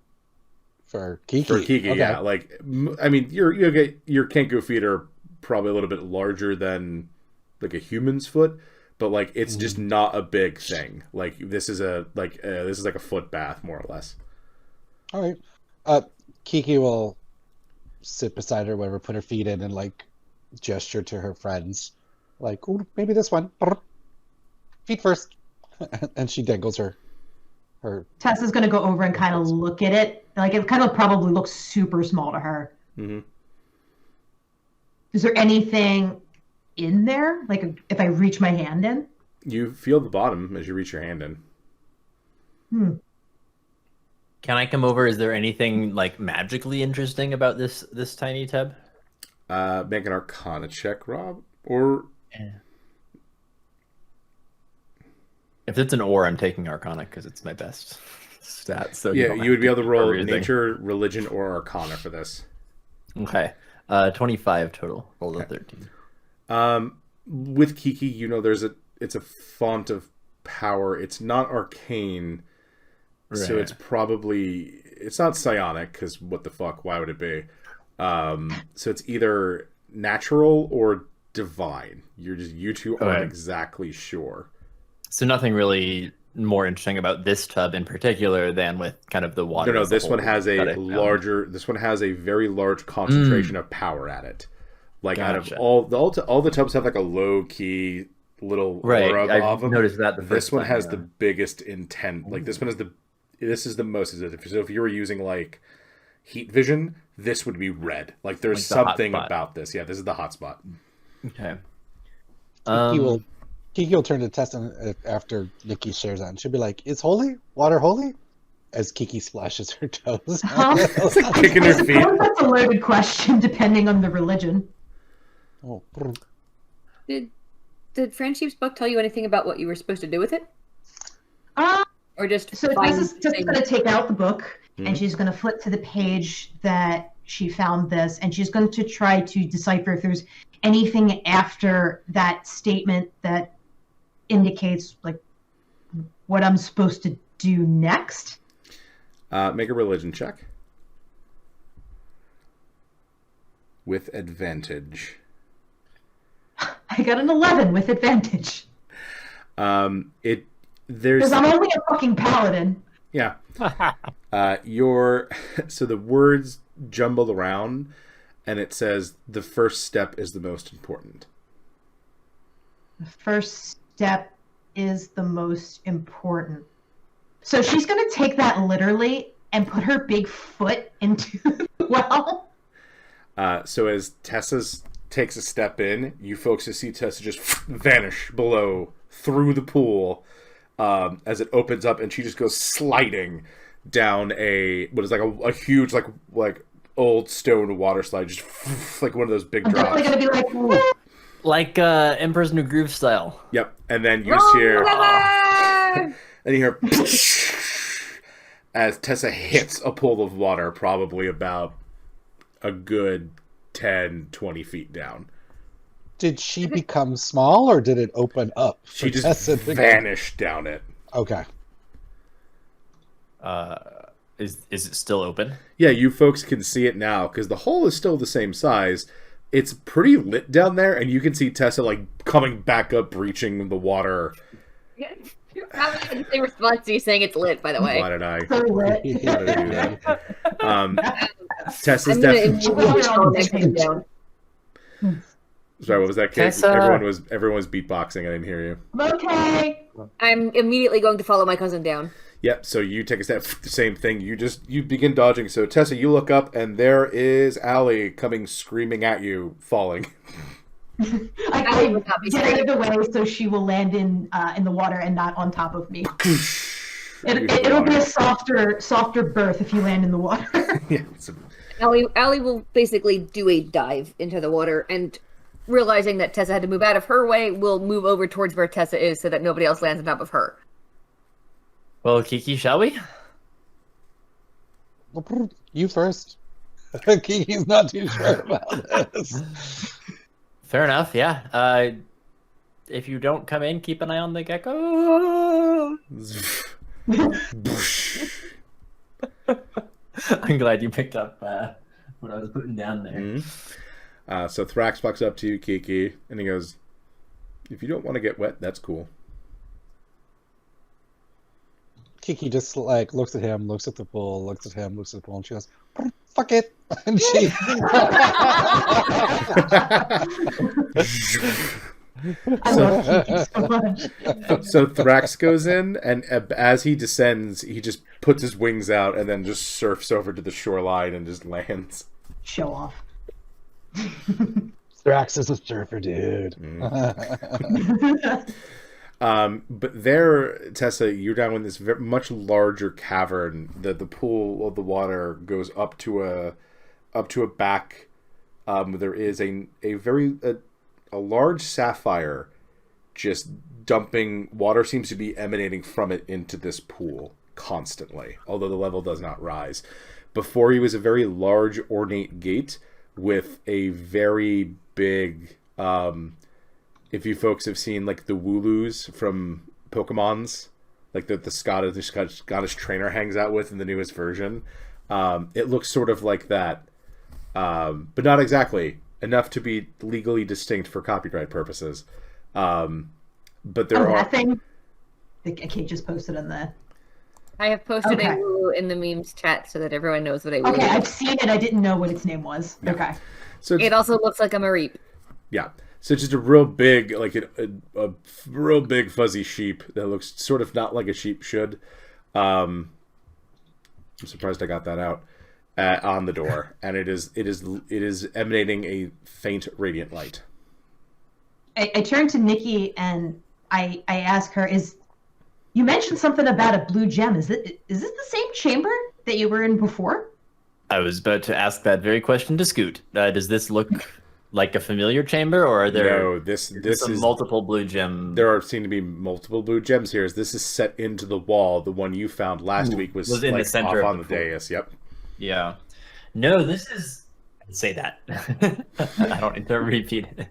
For Kiki. For Kiki, Okay. yeah. Like, I mean, your Kenku feet are probably a little bit larger than like a human's foot, but like it's just not a big thing. Like this is like a foot bath more or less. All right. Kiki will sit beside her, whatever, put her feet in, and like gesture to her friends, like, "Ooh, maybe this one. Feet first." And she dangles her. Tessa's gonna go over and kind of look at it. Like it kind of probably looks super small to her. Mm-hmm. Is there anything in there? Like if I reach my hand in? You feel the bottom as you reach your hand in. Can I come over? Is there anything like magically interesting about this tiny tub? Make an Arcana check, Rob. Or if it's an or, I'm taking Arcana because it's my best stat. So yeah, you would be able to roll everything. Nature, Religion, or Arcana for this. Okay, 25 total. Rolled a 13. With Kiki, you know, it's a font of power. It's not arcane, so Right. it's not psionic because what the fuck? Why would it be? So it's either natural or divine. You two aren't exactly sure. So nothing really more interesting about this tub in particular than with kind of the water. No, as a this whole one has that I a found. larger. This one has a very large concentration of power at it. Like out of Gotcha. all the tubs have like a low key little aura Right, I of them. noticed that the This first one time, has yeah. the biggest intent. Like this one is this is the most. So if you were using like heat vision, this would be red. Like there's Like the hot something spot. about this. Yeah, this is the hot spot. Okay. Kiki will turn to Tessa after Nikki shares that, and she'll be like, "Is holy water holy?" As Kiki splashes her toes. Kicking her feet. That's a loaded question, depending on the religion. Oh, Did Friendship's book tell you anything about what you were supposed to do with it? Or just So find Tessa's things? going to take out the book, and she's going to flip to the page that she found this, and she's going to try to decipher if there's anything after that statement that indicates like what I'm supposed to do next. Make a religion check with advantage. I got an 11 with advantage. There's Because I'm only a fucking paladin. yeah. So the words jumbled around, and it says the first step is the most important. The first step is the most important. So she's going to take that literally and put her big foot into the well. So as Tessa takes a step in, you folks just see Tessa just vanish below through the pool as it opens up, and she just goes sliding down what is like a huge like old stone water slide, just like one of those big I'm drops. definitely going to be like, Like Emperor's New Groove style. Yep, and then you just hear, and you hear as Tessa hits a pool of water, probably about a good 10, 20 feet down. did she become small, or did it open up? She for just Tessa to- vanished down it. Okay. Is it still open? Yeah, you folks can see it now because the hole is still the same size. It's pretty lit down there, and you can see Tessa like coming back up, breaching the water. You're probably in the same response to you saying it's lit, by the way. Why did I? so lit. Why did I do that? Tessa's I'm gonna definitely. immediately scroll next to down. Sorry, what was that, Kate? Tessa. Everyone was beatboxing. I didn't hear you. Okay. I'm immediately going to follow my cousin down. Yep. So you take a step. Same thing. You begin dodging. So Tessa, you look up, and there is Allie coming screaming at you, falling. I would not be get scared. out of the way so she will land in the water and not on top of me. It'll be a softer berth if you land in the water. Yeah. Allie will basically do a dive into the water, and realizing that Tessa had to move out of her way, will move over towards where Tessa is so that nobody else lands on top of her. Well, Kiki, shall we? You first. Kiki's not too sure about this. Fair enough. Yeah. If you don't come in, keep an eye on the gecko. I'm glad you picked up what I was putting down there. Mm-hmm. So Thrax walks up to you, Kiki, and he goes, "If you don't want to get wet, that's cool." Kiki just like looks at him, looks at the pool, looks at him, looks at the pool, and she goes, "Fuck it," and she. I love Kiki so much. So Thrax goes in, and as he descends, he just puts his wings out and then just surfs over to the shoreline and just lands. Show off. Thrax is a surfer, dude. But there, Tessa, you're down in this much larger cavern. The pool of the water goes up to a back. There is a large sapphire just dumping water, seems to be emanating from it into this pool constantly, although the level does not rise. Before you was a very large ornate gate with a very big, if you folks have seen like the Wooloos from Pokemon's, like the Scottish trainer hangs out with in the newest version, it looks sort of like that, but not exactly. Enough to be legally distinct for copyright purposes. But there are... that thing? Kate just posted in there. I have posted a Woo in the memes chat so that everyone knows what a Woo is. Okay, I've seen it. I didn't know what its name was. Yeah. Okay. So it also looks like a Mareep. Yeah. So it's just a real big, like a real big fuzzy sheep that looks sort of not like a sheep should. I'm surprised I got that out. On the door, and it is emanating a faint radiant light. I turn to Nikki and I ask her, you mentioned something about a blue gem. Is this the same chamber that you were in before? I was about to ask that very question to Scoot. Does this look like a familiar chamber, or are there? No, this is multiple blue gem. There seem to be multiple blue gems here. This is set into the wall. The one you found last week was in like the center off on the pool. dais. Yep. Yeah. No, this is... I'd say that. I don't need to repeat it.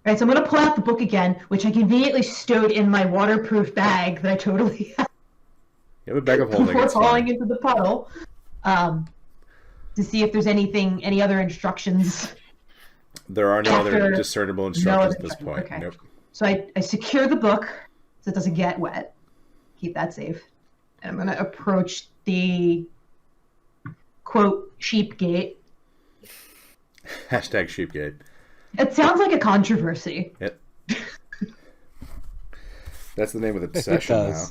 All right, so I'm going to pull out the book again, which I conveniently stowed in my waterproof bag that I totally had. You have a bag of holding. Before falling into the puddle, to see if there's any other instructions. There are no other discernible instructions at this point. Okay. Nope. So I secure the book so it doesn't get wet. Keep that safe. And I'm going to approach the, quote, sheep gate. Hashtag sheepgate. It sounds like a controversy. Yep. That's the name of the session now.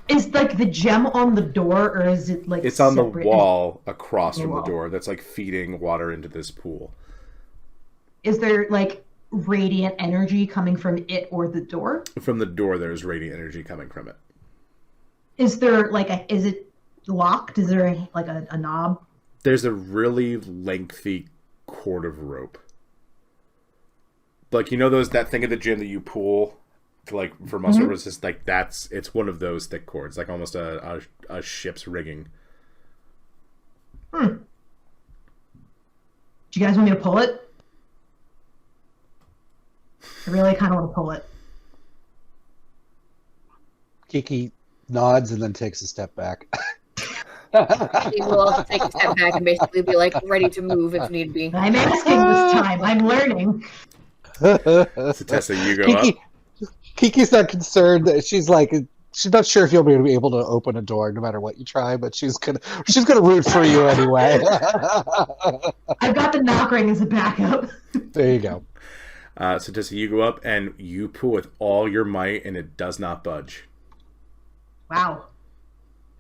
Is like the gem on the door, or is it like it's on separate? the wall across from wall. the door that's like feeding water into this pool. Is there like radiant energy coming from it or the door? From the door, there's radiant energy coming from it. Is there like is it locked? Is there a knob? There's a really lengthy cord of rope. Like, you know that thing at the gym that you pull to, like, for muscle resistance? Like, it's one of those thick cords, like almost a ship's rigging. Do you guys want me to pull it? I really kind of want to pull it. Kiki nods and then takes a step back. He will also take a step back and basically be like ready to move if need be. I'm asking this time. I'm learning. So Tessa, you go up. Kiki's not concerned. That she's not sure if you'll be able to open a door no matter what you try, but she's gonna root for you anyway. I've got the knock ring as a backup. There you go. So Tessa, you go up and you pull with all your might, and it does not budge. Wow.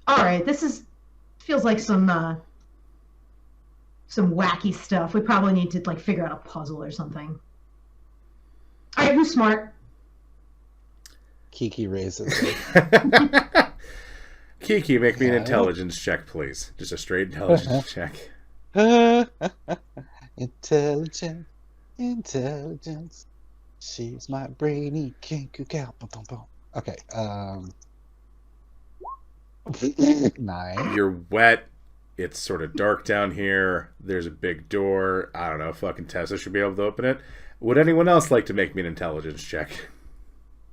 All right, feels like some wacky stuff. We probably need to like figure out a puzzle or something. All right, who's smart? Kiki raises. Kiki, make me an intelligence check, please. Just a straight intelligence check. Intelligence. She's my brainy king cow. Okay. 9. You're wet. It's sort of dark down here. There's a big door. I don't know. Fucking Tessa should be able to open it. Would anyone else like to make me an intelligence check?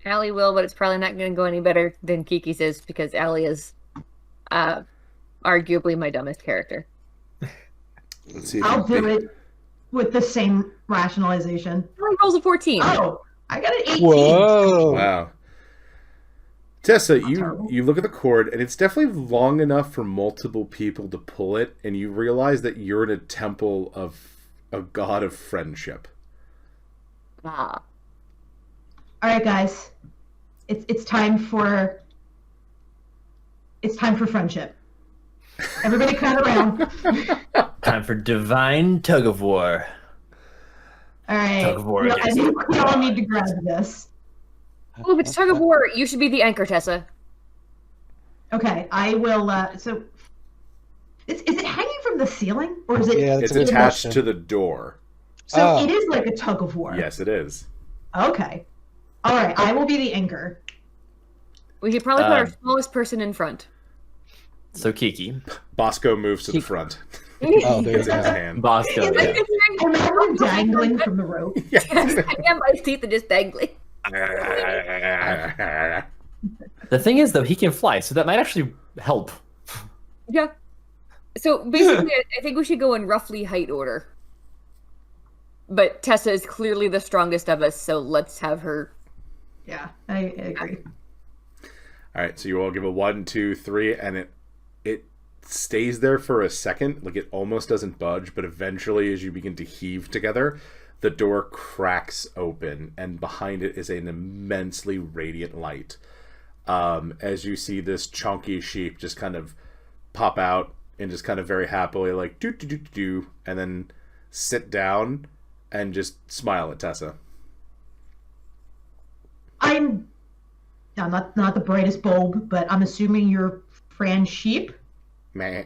Allie will, but it's probably not going to go any better than Kiki's is because Allie is arguably my dumbest character. Let's see. I'll do it with the same rationalization. Allie rolls a 14. Oh, I got an 18. Whoa! Wow. Tessa, terrible. you look at the cord, and it's definitely long enough for multiple people to pull it, and you realize that you're in a temple of a god of friendship. Ah. All right, guys, it's time for friendship. Everybody crowd around. Time for divine tug of war. All right, Tug of war I against think we all need to grab this. Well, if it's tug of war, you should be the anchor, Tessa. Okay, I will. So, is it hanging from the ceiling, or is it? Yeah, It's a good attached question. to the door. So Oh. it is like a tug of war. Yes, it is. Okay. All right, I will be the anchor. We should probably put our smallest person in front. So Kiki. Bosco moves to the front. Oh, there you It's in his go. hand. Bosco. Is Yeah. I'm not dangling from the rope. I am. My teeth are just dangling. The thing is, though, he can fly, so that might actually help. Yeah. So basically, I think we should go in roughly height order. But Tessa is clearly the strongest of us, so let's have her. Yeah, I agree. All right, so you all give a 1, 2, 3, and it stays there for a second, like it almost doesn't budge, but eventually, as you begin to heave together, the door cracks open, and behind it is an immensely radiant light. As you see this chunky sheep just kind of pop out and just kind of very happily like do do do do do, and then sit down and just smile at Tessa. I'm not the brightest bulb, but I'm assuming you're Fran Sheep. Meh.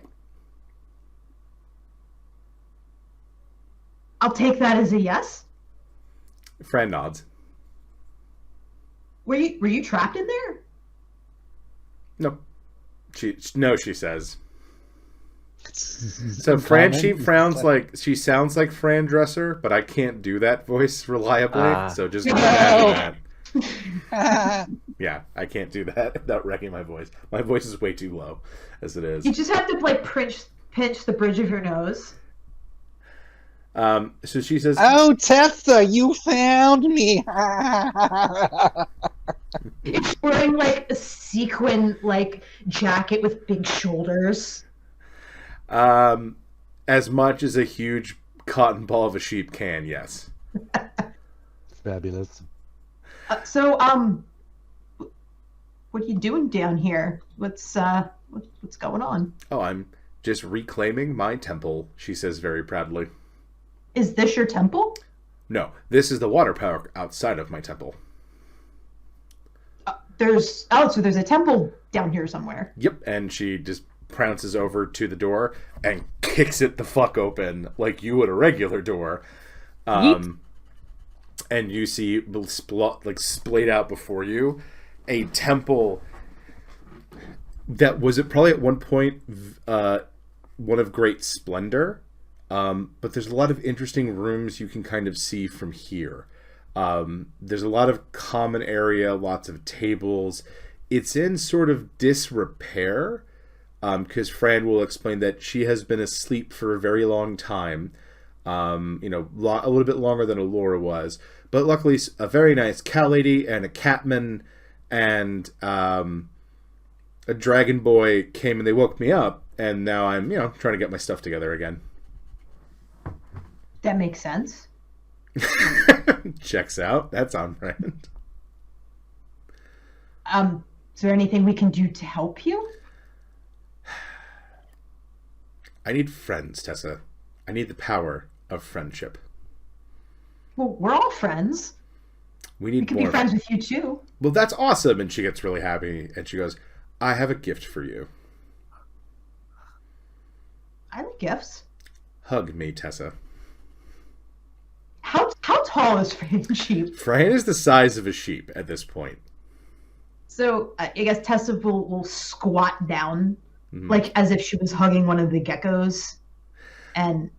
I'll take that as a yes. Fran nods. Were you trapped in there? Nope. She says. So Fran Sheep frowns like she sounds like Fran Dresser, but I can't do that voice reliably. So just imagine that. Yeah, I can't do that without wrecking my voice. My voice is way too low as it is. You just have to like pinch the bridge of your nose. So she says, Oh, Tessa, you found me! It's wearing like a sequin like jacket with big shoulders. as much as a huge cotton ball of a sheep can, yes. Fabulous. So, what are you doing down here? What's going on? Oh, I'm just reclaiming my temple, she says very proudly. Is this your temple? No, this is the water park outside of my temple. So there's a temple down here somewhere. Yep, and she just prounces over to the door and kicks it the fuck open like you would a regular door. And you see splayed out before you a temple that was probably at one point one of great splendor. But there's a lot of interesting rooms you can kind of see from here. There's a lot of common area, lots of tables. It's in sort of disrepair, because Fran will explain that she has been asleep for a very long time, a little bit longer than Allura was. But luckily, a very nice cow lady and a catman and a dragon boy came and they woke me up, and now I'm, trying to get my stuff together again. That makes sense. Checks out. That's on brand. Is there anything we can do to help you? I need friends, Tessa. I need the power of friendship. Well, we're all friends. We need We can more. be friends with you too. Well, that's awesome. And she gets really happy and she goes, I have a gift for you. I like gifts. Hug me, Tessa. How tall is Fran Sheep? Fran is the size of a sheep at this point. So I guess Tessa will squat down, like as if she was hugging one of the geckos, and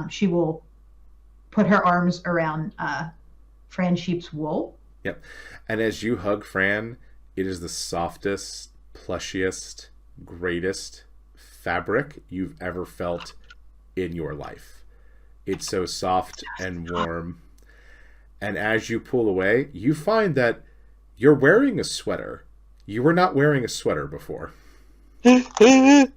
she will put her arms around Fran Sheep's wool Yep. And as you hug Fran, it is the softest, plushiest, greatest fabric you've ever felt in your life. It's so soft and warm. And as you pull away, you find that you're wearing a sweater. You were not wearing a sweater before. I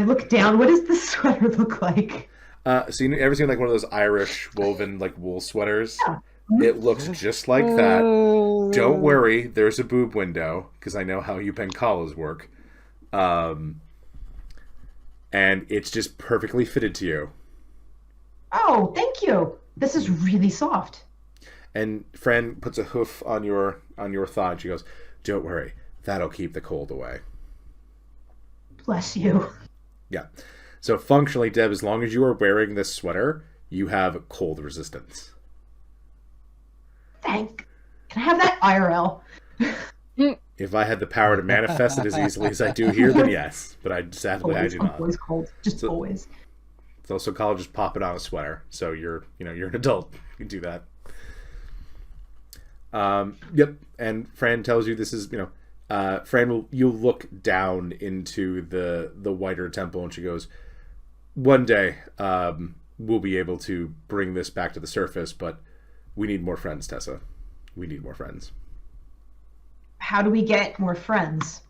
look down. What does the sweater look like? So you ever seen like one of those Irish woven like wool sweaters? Yeah. It looks just like that. Don't worry, there's a boob window because I know how you Penkalas work. And it's just perfectly fitted to you. Oh, thank you. This is really soft. And Fran puts a hoof on your thigh and she goes, "Don't worry, that'll keep the cold away." Bless you. Yeah. So functionally, Deb, as long as you are wearing this sweater, you have cold resistance. Can I have that IRL? If I had the power to manifest it as easily as I do here, then yes. But sadly, I do I'm not. always cold. Just So- always. So college just pop it on a sweater. So you're an adult. You can do that. Yep. And Fran tells you this is, Fran you'll look down into the whiter temple and she goes, "One day, we'll be able to bring this back to the surface, but we need more friends, Tessa. We need more friends." How do we get more friends?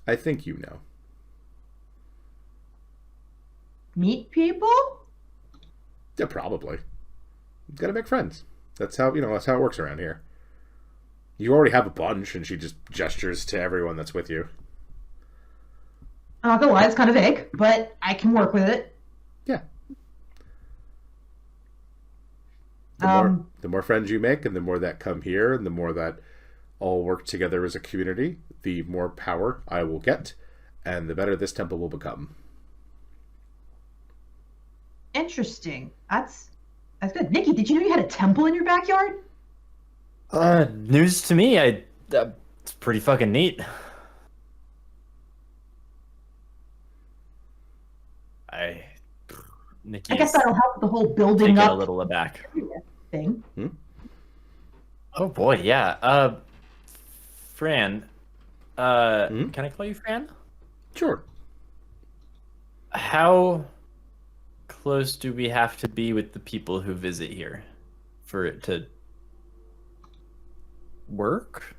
I think you know. Meet people? Yeah, probably. You gotta make friends. That's how that's how it works around here. You already have a bunch, and she just gestures to everyone that's with you. I'm not gonna lie, it's kind of vague, but I can work with it. Yeah. The more friends you make, and the more that come here, and the more that all work together as a community, the more power I will get, and the better this temple will become. Interesting. That's good. Nikki, did you know you had a temple in your backyard? News to me. It's pretty fucking neat. Nikki, I guess that'll help with the whole building taken up a little aback. thing. Oh boy, yeah. Fran, can I call you Fran? Sure. How close do we have to be with the people who visit here for it to work?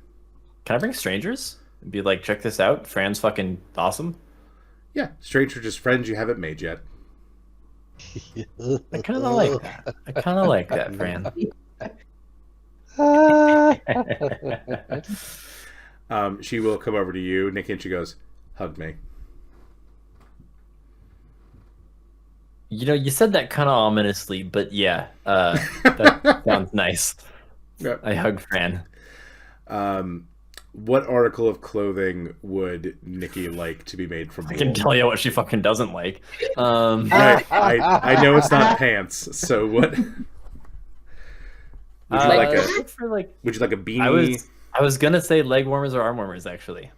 Can I bring strangers and be like, check this out, Fran's fucking awesome? Yeah, stranger, just friends you haven't made yet. I kind of like that. I kind of like that, Fran. She will come over to you, Nikki, and she goes, "Hug me." You said that kind of ominously, but yeah, that sounds nice. Yep. I hug Fran. What article of clothing would Nikki like to be made from wool? I can tell you what she fucking doesn't like. Right, I know it's not pants. So what? Would you like a beanie? I was gonna say leg warmers or arm warmers actually.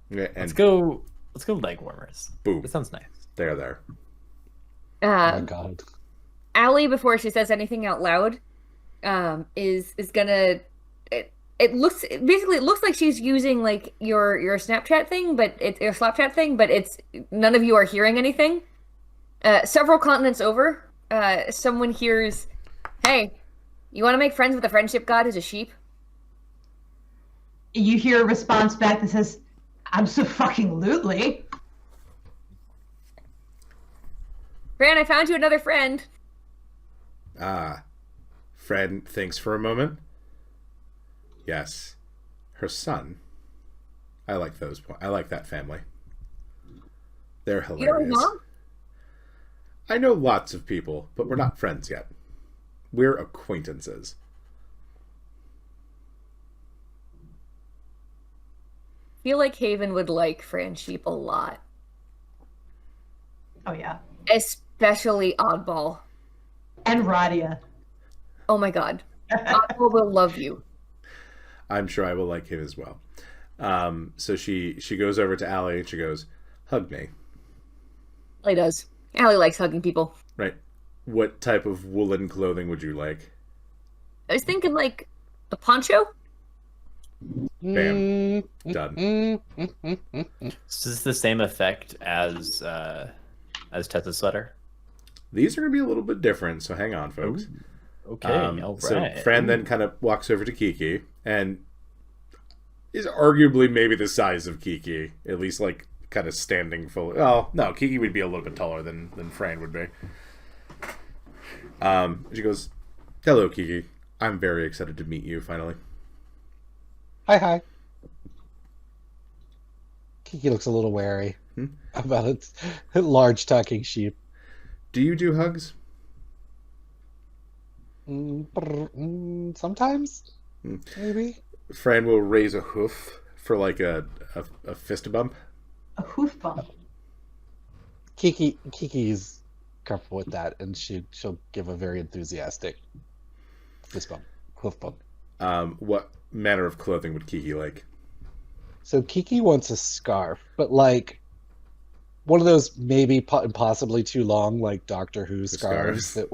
Yeah, and Let's go leg warmers. boom. That sounds nice. There. Oh my god. Allie, before she says anything out loud, is gonna. It looks like she's using like your Snapchat thing, but it's your Slapchat thing, but it's none of you are hearing anything. Several continents over, someone hears, "Hey, you want to make friends with the friendship god who's a sheep?" You hear a response back that says, "Abso-fucking-lutely." Fran, I found you another friend. Fred thinks for a moment. Yes, her son. I like those. I like that family. They're You hilarious. don't know? I know lots of people, but we're not friends yet. We're acquaintances. I feel like Haven would like Fran Sheep a lot. Oh yeah. Especially Oddball. And Radia. Oh my god. Oddball will love you. I'm sure I will like him as well. So she goes over to Allie and she goes, "Hug me." Allie does. Allie likes hugging people. Right. What type of woolen clothing would you like? I was thinking like a poncho. Bam. Done. Is this the same effect as Tessa's sweater? These are going to be a little bit different, so hang on, folks. Okay, all right. So Fran then kind of walks over to Kiki and is arguably maybe the size of Kiki, at least like kind of standing full. Oh no, Kiki would be a little bit taller than Fran would be. She goes, "Hello, Kiki. I'm very excited to meet you finally." Hi. Kiki looks a little wary about its large talking sheep. Do you do hugs? Sometimes, maybe. Fran will raise a hoof for like a fist bump. A hoof bump. Kiki's comfortable with that, and she'll give a very enthusiastic fist bump, hoof bump. What manner of clothing would Kiki like? So Kiki wants a scarf, but like one of those maybe possibly too long, like Doctor Who scarves that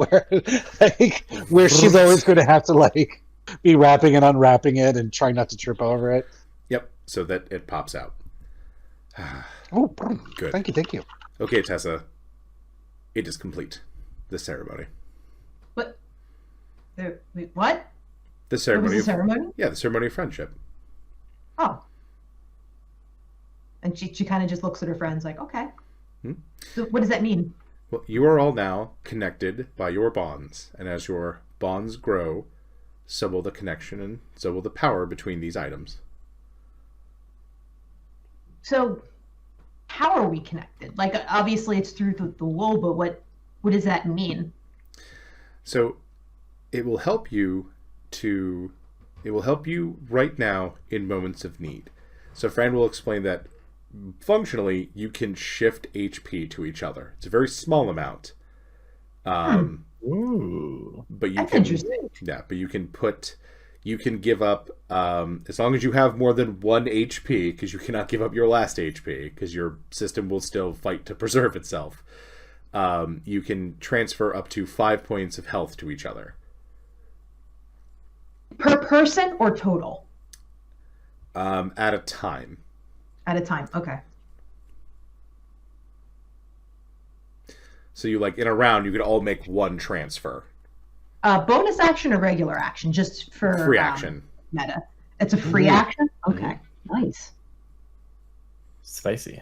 where she's always going to have to like be wrapping and unwrapping it and trying not to trip over it. Yep, so that it pops out. Oh, good. Thank you. Okay, Tessa. It is complete. The ceremony. What? Wait, what? The ceremony. What was the ceremony? Yeah, the ceremony of friendship. Oh. And she kind of just looks at her friends like, okay. So what does that mean? Well, you are all now connected by your bonds, and as your bonds grow, so will the connection and so will the power between these items. So how are we connected? Like, obviously it's through the wool, but what does that mean? So it will help you right now in moments of need. So Fran will explain that functionally you can shift HP to each other. It's a very small amount. Ooh. But you That's can interesting. Yeah, but you can give up as long as you have more than 1 HP, because you cannot give up your last HP because your system will still fight to preserve itself. You can transfer up to 5 points of health to each other. Per person or total? At a time. At a time, okay. So you like in a round you could all make 1 transfer. Bonus action or regular action? Just for Free action. Meta. It's a free action? Okay. Nice. Spicy.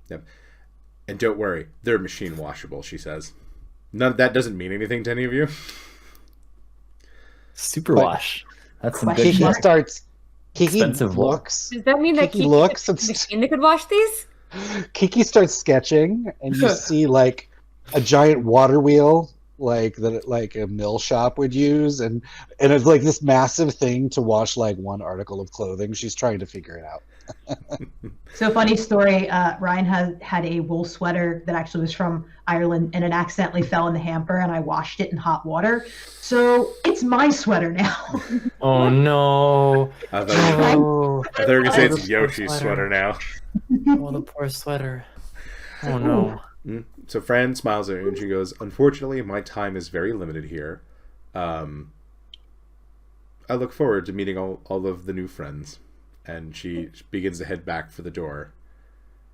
Yep. And don't worry, they're machine washable, she says. That doesn't mean anything to any of you. Superwash. That's some good Kiki shit. starts. Kiki Expensive wool. looks. Does that mean that Kiki looks could, and machine that could wash these? Kiki starts sketching, and you see like a giant water wheel, like a mill shop would use, and it's like this massive thing to wash like 1 article of clothing. She's trying to figure it out. So funny story, Ryan had a wool sweater that actually was from Ireland, and it accidentally fell in the hamper, and I washed it in hot water. So it's my sweater now. Oh no. I thought you were going to say it's Yoshi's sweater now. Oh, the poor sweater. Oh no. So Fran smiles at her and she goes, "Unfortunately, my time is very limited here. I look forward to meeting all of the new friends." And she begins to head back for the door.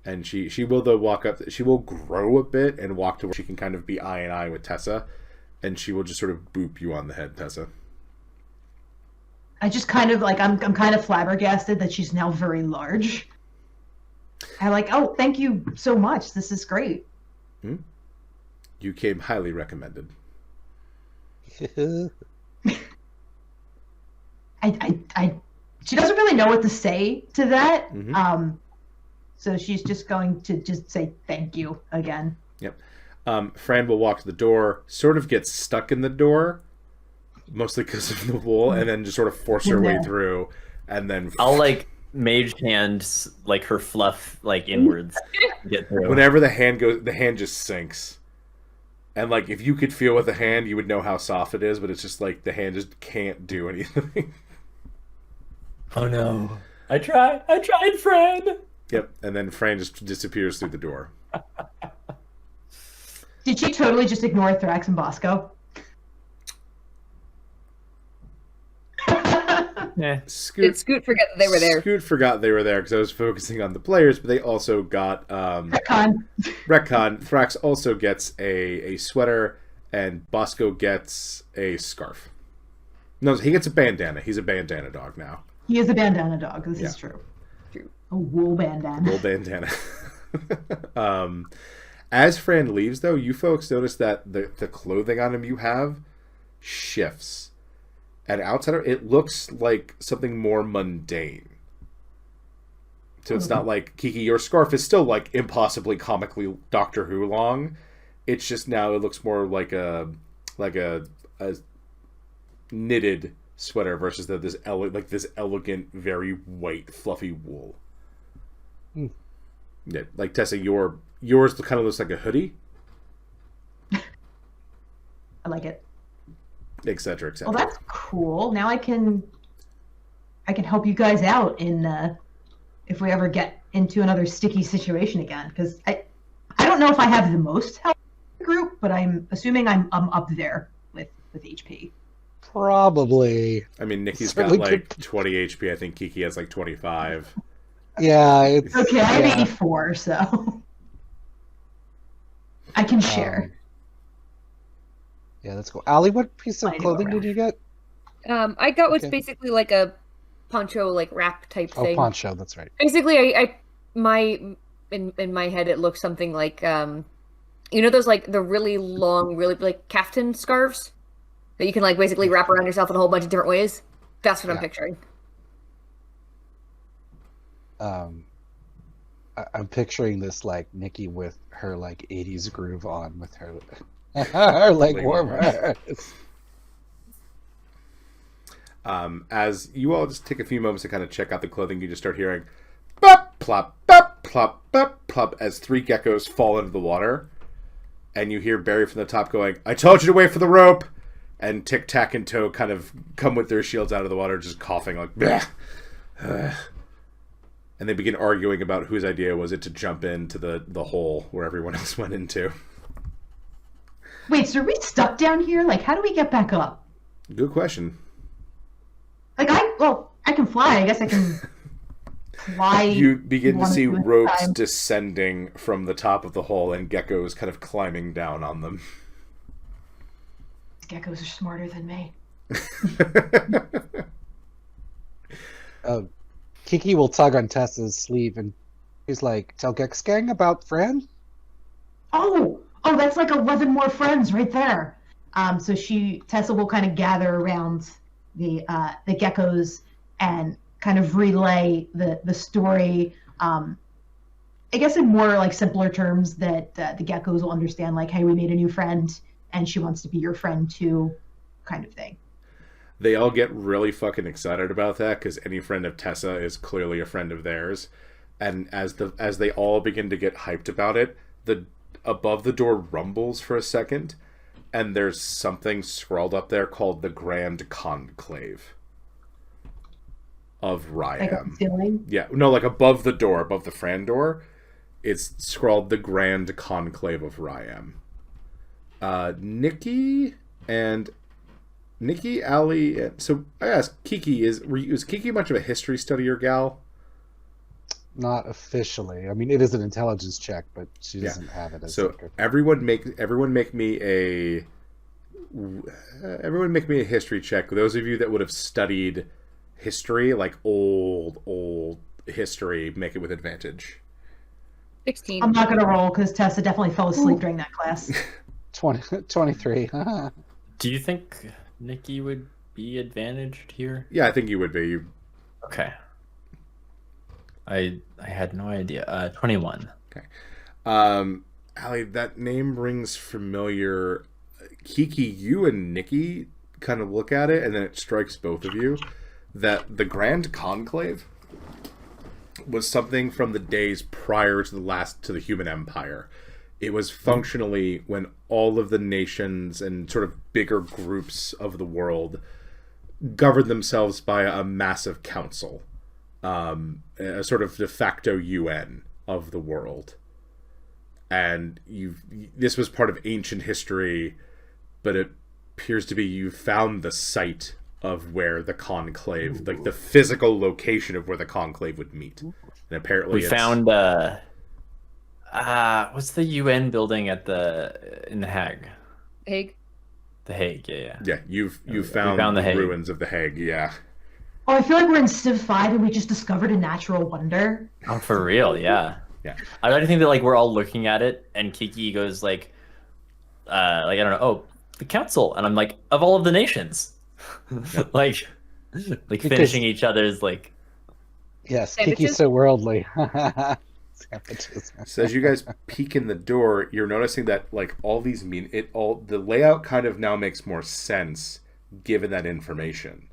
And she will though walk up. She will grow a bit and walk to where she can kind of be eye in eye with Tessa. And she will just sort of boop you on the head, Tessa. I just kind of like, I'm kind of flabbergasted that she's now very large. I'm like, oh, thank you so much. This is great. You came highly recommended. She doesn't really know what to say to that. Mm-hmm. So she's just going to just say thank you again. Yep. Fran will walk to the door, sort of gets stuck in the door, mostly because of the wool, and then just sort of force her way through, and then I'll like mage hand like her fluff like inwards. Get through. Whenever the hand goes, the hand just sinks. And like if you could feel with the hand, you would know how soft it is, but it's just like the hand just can't do anything. Oh no. I tried, Fran. Yep, and then Fran just disappears through the door. Did she totally just ignore Thrax and Bosco? Yeah. Did Scoot forget that they were there? Scoot forgot they were there because I was focusing on the players, but they also got Retcon. retcon. Thrax also gets a sweater, and Bosco gets a scarf. No, he gets a bandana. He's a bandana dog now. He is a bandana dog. This Yeah. is true. True. A wool bandana. Wool bandana. As Fran leaves, though, you folks notice that the clothing on him you have shifts. And outside of it looks like something more mundane. So it's not like, Kiki, your scarf is still like impossibly comically Doctor Who long. It's just now it looks more like a knitted sweater versus this elegant, very white, fluffy wool. Hmm. Yeah, like Tessa, yours kind of looks like a hoodie, I like it. etc., etc. Well, that's cool. Now I can help you guys out in if we ever get into another sticky situation again. Because I don't know if I have the most help in the group, but I'm assuming I'm up there with HP. Probably. I mean, Nikki's Certainly got like 20 HP. I think Kiki has like 25. Yeah, it's Okay, I have yeah. 84, so I can share. Yeah, that's cool. Allie, what piece of I need to go clothing did you get? I got what's Okay. basically like a poncho, like wrap type Oh, thing. poncho. That's right. Basically, in my head it looks something like those like the really long, really like caftan scarves that you can like basically wrap around yourself in a whole bunch of different ways. That's what I'm Yeah. picturing. I'm picturing this like Nikki with her like 80s groove on with her her leg warmers. As you all just take a few moments to kind of check out the clothing, you just start hearing bop, plop, bop, plop, bop, plop as 3 geckos fall into the water. And you hear Barry from the top going, "I told you to wait for the rope!" And Tic Tac and Toe kind of come with their shields out of the water, just coughing like, "Bleh." And they begin arguing about whose idea was it to jump into the hole where everyone else went into. Wait, so are we stuck down here? Like, how do we get back up? Good question. Like, I can fly. I guess I can fly. You begin to one see at a ropes time. descending from the top of the hole and geckos kind of climbing down on them. Geckos are smarter than me. Kiki will tug on Tessa's sleeve and he's like, "Tell Gex Gang about Fran?" Oh, that's like 11 more friends right there. So Tessa will kind of gather around the geckos and kind of relay the story. I guess in more like simpler terms that the geckos will understand. Like, hey, we made a new friend, and she wants to be your friend too, kind of thing. They all get really fucking excited about that because any friend of Tessa is clearly a friend of theirs. And as they all begin to get hyped about it, the above the door rumbles for a second, and there's something scrawled up there called the Grand Conclave of Like a Ryam. ceiling. Yeah, no, like above the door, above the Fran door, it's scrawled the Grand Conclave of Ryam. Nikki, Allie, so I asked Kiki, is Kiki much of a history studier gal? Not officially. I mean, it is an intelligence check, but she doesn't have it as So like a... everyone make me a history check. Those of you that would have studied history, like old history, make it with advantage. 16. I'm not gonna roll because Tessa definitely fell asleep during that class. 23. Do you think Nikki would be advantaged here? Yeah, I think you would be. Okay. I had no idea. 21. Allie, that name rings familiar. Kiki, you and Nikki kind of look at it, and then it strikes both of you that the Grand Conclave was something from the days prior to the human empire. It was functionally when all of the nations and sort of bigger groups of the world governed themselves by a massive council, a sort of de facto UN of the world. And this was part of ancient history, but it appears to be you found the site of where the conclave, like the physical location of where the conclave would meet. And apparently, We found what's the UN building in the Hague? Hague. The Hague, yeah. Yeah, you found found the the Hague. ruins of the Hague. Yeah. Oh, I feel like we're in Civ 5 and we just discovered a natural wonder. Oh, for real, yeah. Yeah. I don't think that like we're all looking at it, and Kiki goes like I don't know. Oh, the council, and I'm like, of all of the nations, like finishing each other's like. Yes, Sandwiches? Kiki's so worldly. Sandwiches. So as you guys peek in the door, you're noticing that like all these the layout kind of now makes more sense given that information.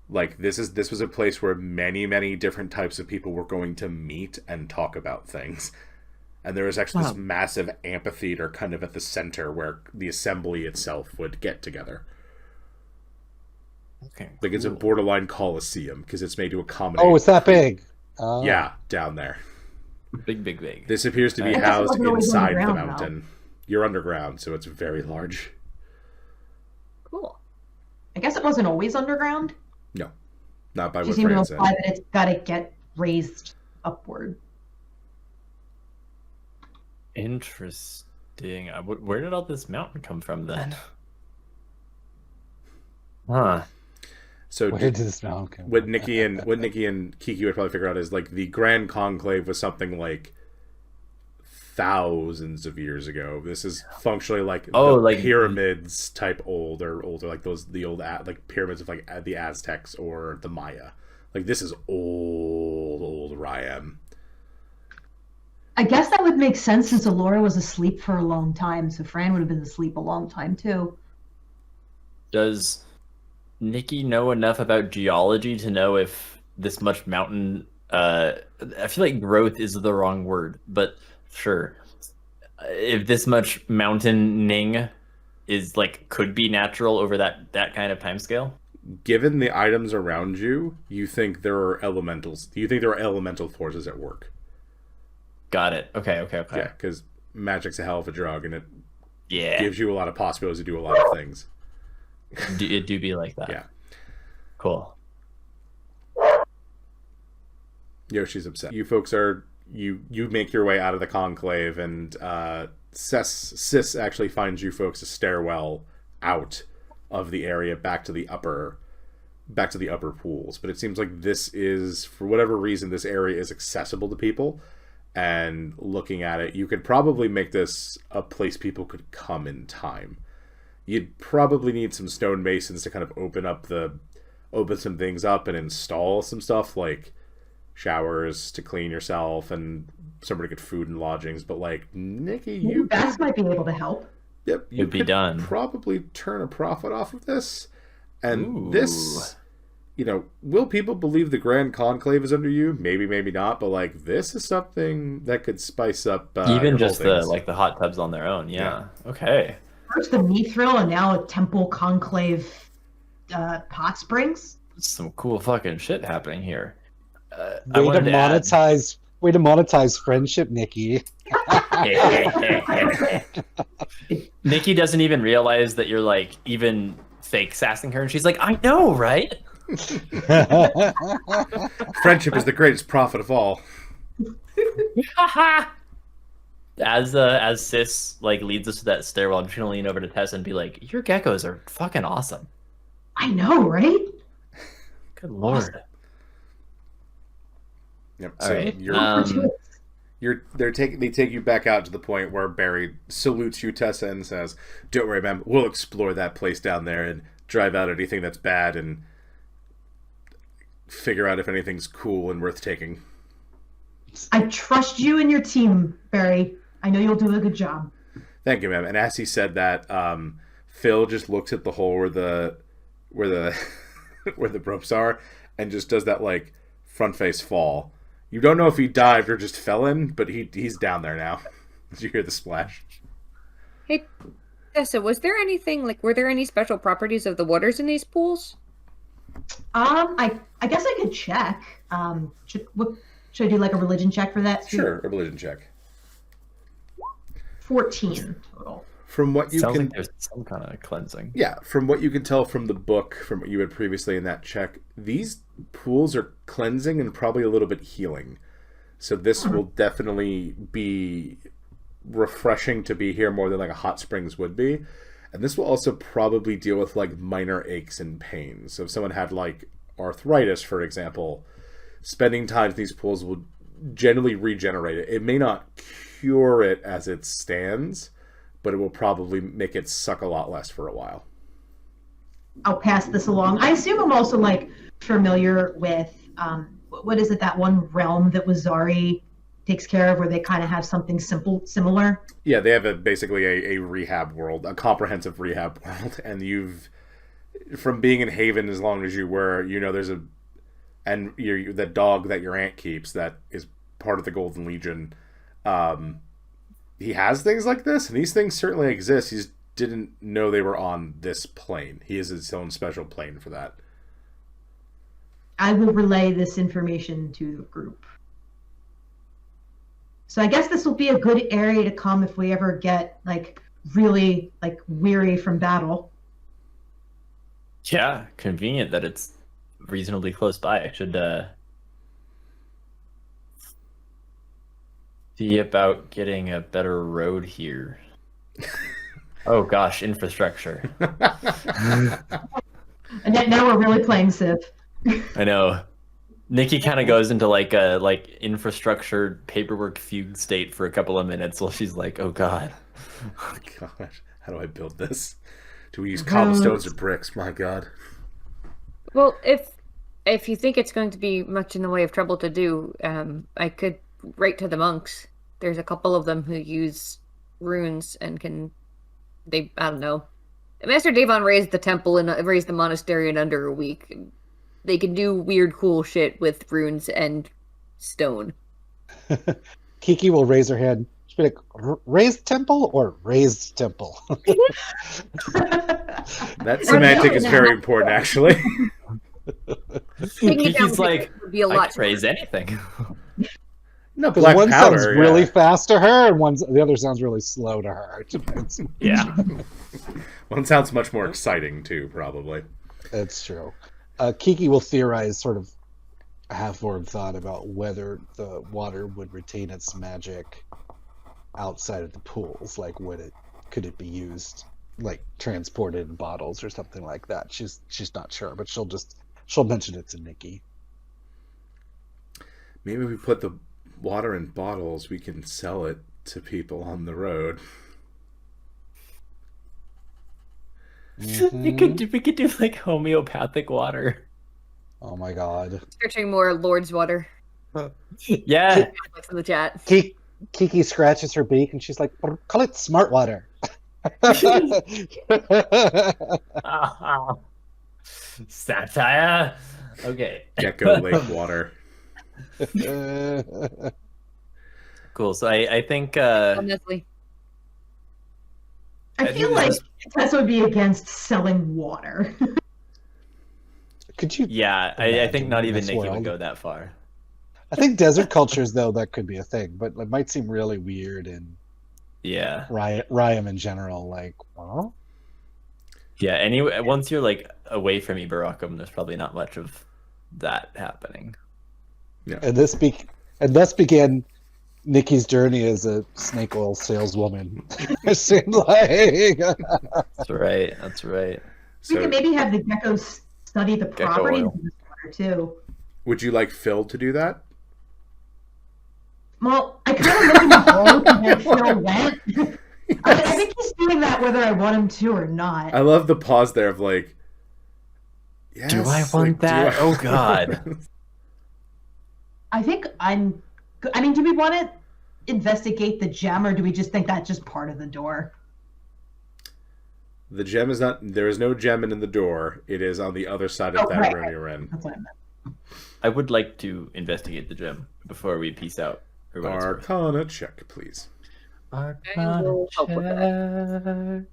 Like this was a place where many different types of people were going to meet and talk about things. And there was actually this massive amphitheater kind of at the center where the assembly itself would get together. Okay. Like it's a borderline coliseum because it's made to accommodate. Oh, it's that big. Oh. Yeah, down there. Big. This appears to be I guess it housed wasn't always inside the underground, mountain. You're underground, so it's very large. Cool. I guess it wasn't always underground. No, not by She what seemed to Fran said. imply that it's got to get raised upward. Interesting. Where did all this mountain come from then? Huh. Where So did this mountain come what from? Nikki and Kiki would probably figure out is like the Grand Conclave was something like thousands of years ago. This is functionally like like pyramids type older, like the old like pyramids of like the Aztecs or the Maya. Like this is old Ryan. I guess that would make sense since Alora was asleep for a long time, so Fran would have been asleep a long time too. Does Nikki know enough about geology to know if this much mountain I feel like growth is the wrong word, but sure. If this much mountaining is like could be natural over that kind of timescale? Given the items around you, you think there are elementals. You think there are elemental forces at work. Got it. Okay. Yeah, because magic's a hell of a drug, and it Yeah. gives you a lot of possibilities to do a lot of things. It do be like that. Yeah. Cool. Yoshi's upset. You folks are you make your way out of the conclave, and Sis actually finds you folks a stairwell out of the area back to the upper pools. But it seems like this is, for whatever reason, this area is accessible to people. And looking at it, you could probably make this a place people could come in time. You'd probably need some stonemasons to kind of open some things up and install some stuff like showers to clean yourself and somewhere to get food and lodgings. But like Nikki, you Bass might be able to help. Yep, you You'd be could done. Probably turn a profit off of this, and Ooh. this, will people believe the Grand Conclave is under you? Maybe, maybe not. But like, this is something that could spice up Even your just whole things. the hot tubs on their own. Yeah. Okay. First the Mithril and now a Temple Conclave hot springs. Some cool fucking shit happening here. I Way wanted to add- to monetize friendship, Nikki. Nikki doesn't even realize that you're like even fake sassing her, and she's like, "I know, right?" Friendship is the greatest profit of all. As Sis like leads us to that stairwell, I'm just gonna lean over to Tessa and be like, "Your geckos are fucking awesome." I know, right? Good lord. Yep. All So right. they take you back out to the point where Barry salutes you, Tessa, and says, "Don't worry, ma'am. We'll explore that place down there and drive out anything that's bad and figure out if anything's cool and worth taking." I trust you and your team, Barry. I know you'll do a good job. Thank you, ma'am. And as he said that, Phil just looks at the hole where the where the ropes are and just does that like front face fall. You don't know if he dived or just fell in, but he's down there now. Did you hear the splash? Hey, Tessa, were there any special properties of the waters in these pools? I guess I could check. Should I do like a religion check for that too? Sure, a religion check. 14 total. From what you Sounds can, like there's some kind of cleansing. yeah, from what you can tell from the book, from what you had previously in that check, these pools are cleansing and probably a little bit healing. So this will definitely be refreshing to be here more than like a hot springs would be. And this will also probably deal with like minor aches and pains. So if someone had like arthritis, for example, spending time in these pools will generally regenerate it. It may not cure it as it stands, but it will probably make it suck a lot less for a while. I'll pass this along. I assume I'm also like familiar with what is it, that one realm that Wazari takes care of, where they kind of have something similar. Yeah, they have basically a rehab world, a comprehensive rehab world, and you've, from being in Haven as long as you were, you know, there's a, and the dog that your aunt keeps that is part of the Golden Legion. He has things like this, and these things certainly exist. He just didn't know they were on this plane. He has his own special plane for that. I will relay this information to the group. So I guess this will be a good area to come if we ever get like really like weary from battle. Yeah, convenient that it's reasonably close by. I should see about getting a better road here. Oh gosh, infrastructure. And now we're really playing Civ. I know. Nikki kind of goes into like a infrastructure paperwork fugue state for a couple of minutes while she's like, "Oh God, oh gosh, how do I build this? Do we use cobblestones or bricks? My God." Well, if you think it's going to be much in the way of trouble to do, I could write to the monks. There's a couple of them who use runes and I don't know. Master Davon raised the temple and raised the monastery in under a week. They can do weird, cool shit with runes and stone. Kiki will raise her hand. She'll be like, raised temple or raised temple? That semantic is very important, actually. Kiki's like, would be a I lot can raise anything. No, Because black one powder, sounds really fast to her, and the other sounds really slow to her. It depends. Yeah. One sounds much more exciting, too, probably. That's true. Kiki will theorize sort of a half-forward thought about whether the water would retain its magic outside of the pools. Like, could it be used, like transported in bottles or something like that? She's not sure, but she'll mention it to Nikki. Maybe if we put the water in bottles, we can sell it to people on the road. We could do like homeopathic water. Oh my God. Searching more Lord's water. Yeah. In the chat. Kiki scratches her beak and she's like, call it smart water. Satire. Okay. Gecko Lake water. Cool. So I think Honestly. I feel like Tessa would be against selling water. Could you? yeah, I think not even this Nikki world? would go that far. I think desert cultures, though, that could be a thing, but it might seem really weird in Yeah. Ryam in general. Like, well, Yeah, anyway, once you're like away from Ibaracum, there's probably not much of that happening. and thus began Nikki's journey as a snake oil saleswoman. It seemed like. That's right. That's right. We So, could maybe have the geckos study the Gecko properties oil. of this water too. would you like Phil to do that? Well, I kind of look at the boat and Phil went. I think he's doing that whether I want him to or not. I love the pause there of like, yes, Do I want that? Oh God. I think I mean, do we want to investigate the gem, or do we just think that's just part of the door? The gem is not. There is no gem in the door. It is on the other side of Oh, that right. room you're in. That's what I meant. I would like to investigate the gem before we peace out. for what it's worth. Arcana check, please. will help with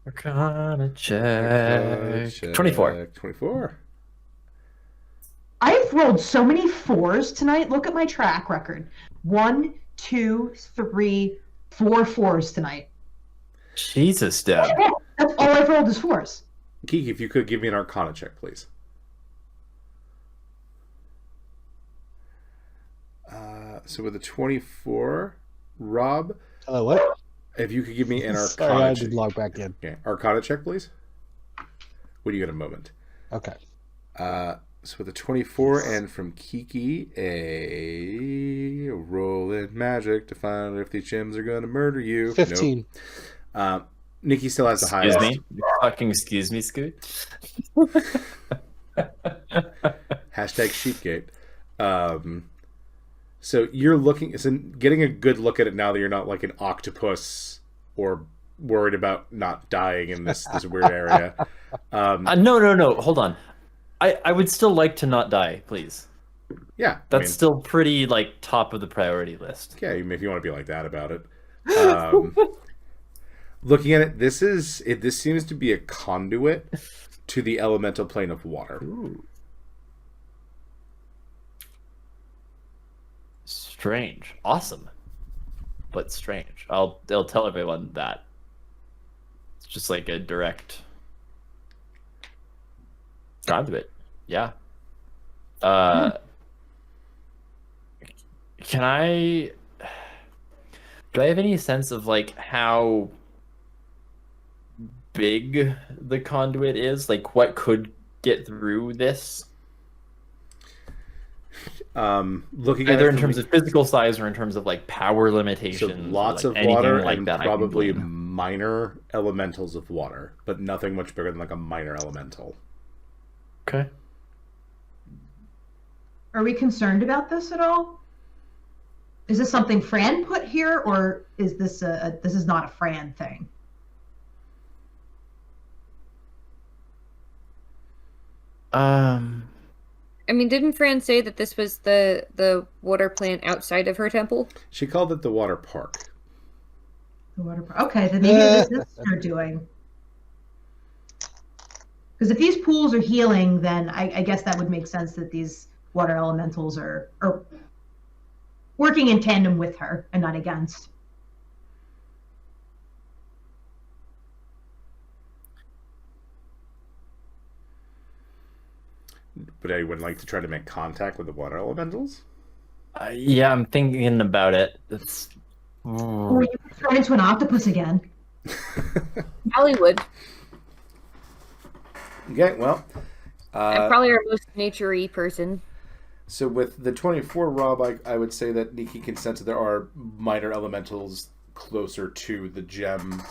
Arcana check. 24. 24. I've rolled so many fours tonight. Look at my track record. 1, 2, 3, 4 fours tonight. Jesus, Deb. Yeah, that's all I've rolled is 4s. Kiki, if you could give me an Arcana check, please. So with a 24, Rob, Hello, what? if you could give me an Sorry, Arcana I check. did log back in. Okay, Arcana check, please. When you get a moment. Okay. So with a 24, and from Kiki, a roll in magic to find out if these gems are going to murder you. 15. Nope. Nikki still has the Excuse highest. me? Fucking excuse me, Scoot? Hashtag Sheepgate. So you're looking, so getting a good look at it now that you're not like an octopus or worried about not dying in this weird area. No. Hold on. I would still like to not die, please. Yeah. That's still pretty, like, top of the priority list. Yeah, if you want to be like that about it. Looking at it, this seems to be a conduit to the elemental plane of water. Ooh. Strange. Awesome. But strange. I'll tell everyone that. It's just like a direct conduit. Yeah. Can I... Do I have any sense of, like, how big the conduit is? Like, what could get through this? Looking at Either it in terms of physical size or in terms of, like, power so limitations. lots or, like, of water like and that probably minor elementals of water, but nothing much bigger than like a minor elemental. Okay. Are we concerned about this at all? Is this something Fran put here, or is this this is not a Fran thing? I mean, didn't Fran say that this was the water plant outside of her temple? She called it the water park. The water. Okay, then maybe this is what they're doing. Because if these pools are healing, then I guess that would make sense that these water elementals are working in tandem with her and not against. But I would like to try to make contact with the water elementals. Yeah, I'm thinking about it. It's... Or you could turn into an octopus again. Hollywood. Okay, well. I'm probably our most nature-y person. So with the 24, Rob, I would say that Nikki can sense that there are minor elementals closer to the gem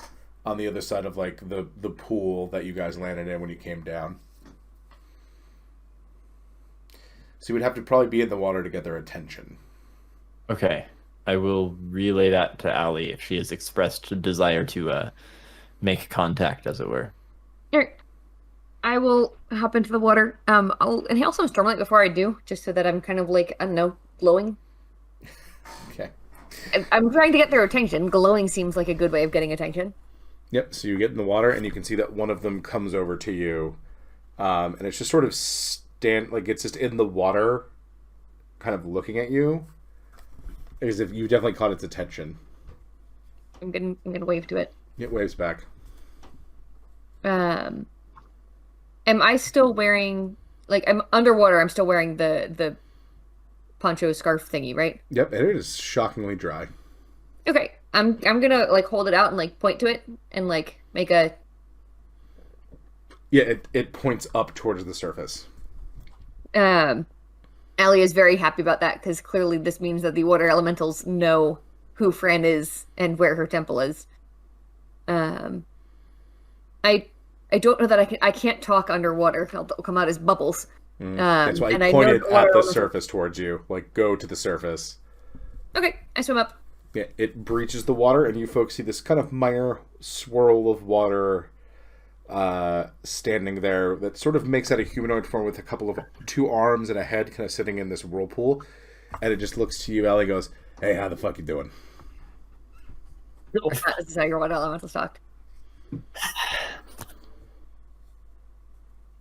on the other side of like the pool that you guys landed in when you came down. So you would have to probably be in the water to get their attention. Okay. I will relay that to Allie if she has expressed a desire to make contact, as it were. Here, I will hop into the water. I'll inhale some stormlight before I do, just so that I'm kind of like, I don't know, glowing. Okay. I'm trying to get their attention. Glowing seems like a good way of getting attention. Yep, so you get in the water and you can see that one of them comes over to you. And it's just sort of it's just in the water, kind of looking at you. As if you definitely caught its attention. I'm gonna wave to it. It waves back. Am I still wearing, like, I'm underwater, I'm still wearing the poncho scarf thingy, right? Yep, and it is shockingly dry. Okay. I'm gonna like hold it out and like point to it and like make a... Yeah, it points up towards the surface. Allie is very happy about that because clearly this means that the water elementals know who Fran is and where her temple is. I don't know that I can't talk underwater. It'll come out as bubbles. That's why I pointed at the surface towards you. Like, go to the surface. Okay, I swim up. Yeah, it breaches the water, and you folks see this kind of minor swirl of water standing there that sort of makes out a humanoid form with two arms and a head kind of sitting in this whirlpool. And it just looks to you, Ellie, goes, "Hey, how the fuck you doing?" This is how your water elementals talk.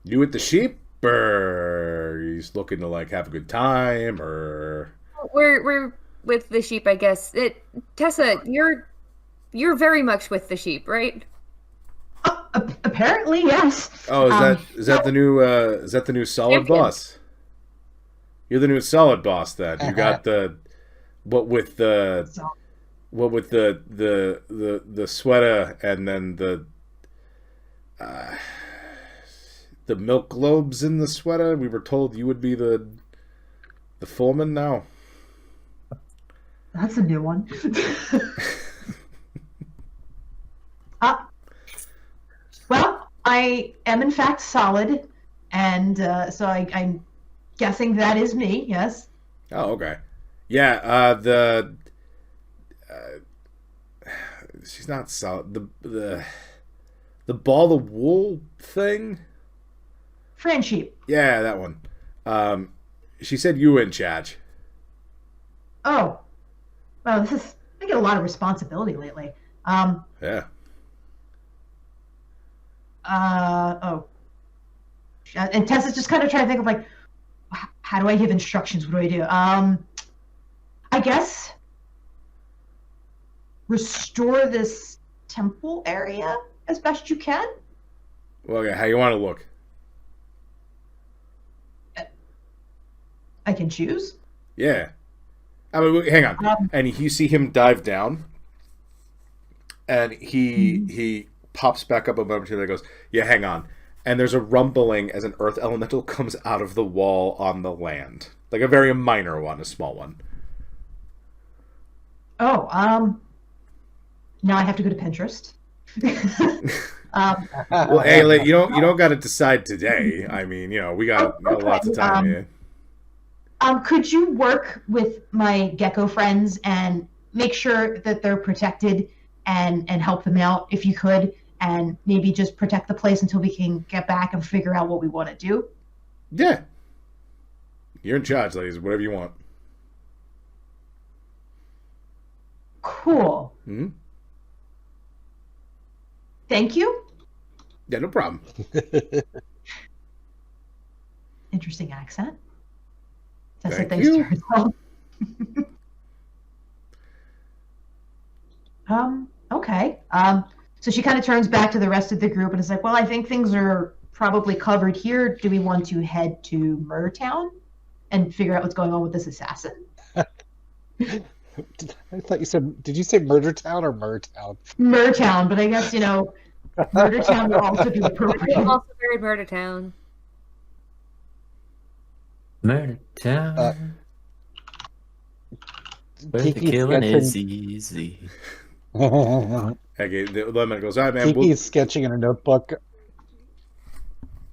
You with the sheep? Or he's looking to like have a good time, or We're with the sheep, I guess. Tessa, you're you're very much with the sheep, right? Apparently, yes. Oh, is that the new solid Champion. boss? You're the new solid boss then. You got the what with the So, the sweater and then the milk globes in the sweater. We were told you would be the foreman now. that's a new one. uh, well, I am in fact solid, and so I'm guessing that is me. Yes. Oh, okay. Yeah, she's not solid. The ball of wool thing. Fran sheep. Yeah, that one. She said you were in charge. Oh, well, I get a lot of responsibility lately. Yeah. Oh, and Tessa's just kind of trying to think of like, how do I give instructions? What do I do? I guess restore this temple area as best you can. Well, okay, how you want to look? I can choose. Yeah. I mean, hang on. And you see him dive down, and he pops back up a moment and goes, "Yeah, hang on." And there's a rumbling as an earth elemental comes out of the wall on the land, like a very minor one, a small one. Oh, now I have to go to Pinterest. Well, hey, you don't got to decide today. I mean, we got lots of time here. Could you work with my gecko friends and make sure that they're protected and help them out if you could, and maybe just protect the place until we can get back and figure out what we want to do? Yeah. You're in charge, ladies. Whatever you want. Cool. Hmm? Thank you. Yeah, no problem. Interesting accent. Tessa Thank thanks you. to herself. Okay. So she kind of turns back to the rest of the group and is like, well, I think things are probably covered here. Do we want to head to Murtown and figure out what's going on with this assassin? I thought you said, did you say Murder Town or Murtown? Murtown, but I guess, Murdertown will also be appropriate. Also very Murder Town. Murder Town. Where the Kiki's killing is sketching- easy. Okay, the lemon goes, all right, man. Kiki's sketching in her notebook.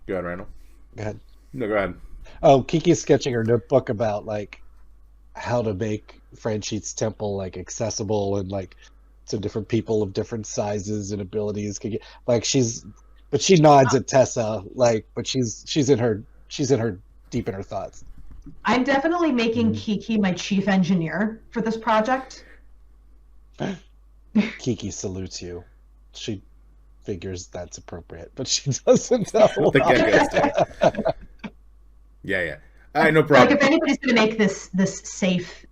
Go ahead, Randall. Go ahead. No, go ahead. Oh, Kiki's sketching her notebook about like how to make Franchit's temple like accessible and like so different people of different sizes and abilities can get like but she nods at Tessa like but she's in her deep in her thoughts. I'm definitely making Kiki my chief engineer for this project. Kiki salutes you. She figures that's appropriate, but she doesn't know. The geckos do. Yeah. All right, no problem. Like if anybody's going to make this safe,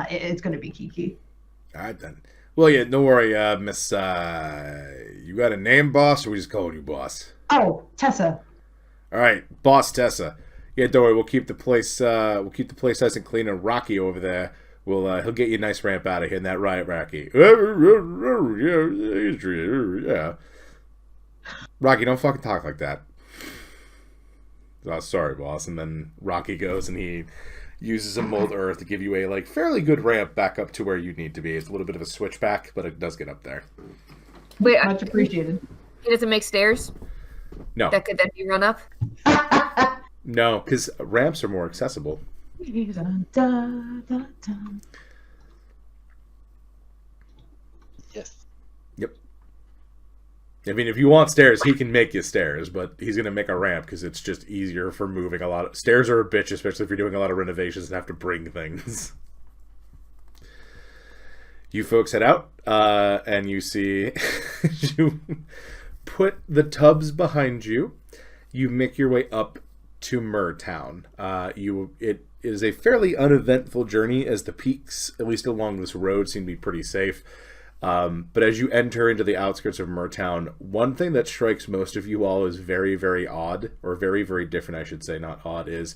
it's going to be Kiki. All right, then. Well, yeah, don't worry, Miss. You got a name, boss, or we just calling you boss? Oh, Tessa. All right, Boss Tessa. Yeah, don't worry. We'll keep the place. Nice and clean. And Rocky over there he'll get you a nice ramp out of here. In that right, Rocky? Yeah. Rocky, don't fucking talk like that. Oh, sorry, boss. And then Rocky goes and he uses some mold earth to give you a fairly good ramp back up to where you need to be. It's a little bit of a switchback, but it does get up there. Wait, Much appreciated. he doesn't make stairs No, that could then be run up? no, because ramps are more accessible. Dun, dun, dun, dun. Yes. Yep. I mean, if you want stairs, he can make you stairs, but he's going to make a ramp because it's just easier for moving a lot. Stairs are a bitch, especially if you're doing a lot of renovations and have to bring things. You folks head out, and you see you put the tubs behind you. You make your way up to Murtown. It is a fairly uneventful journey as the peaks, at least along this road, seem to be pretty safe. But as you enter into the outskirts of Mertown, one thing that strikes most of you all is very, very odd, or very, very different, I should say, not odd, is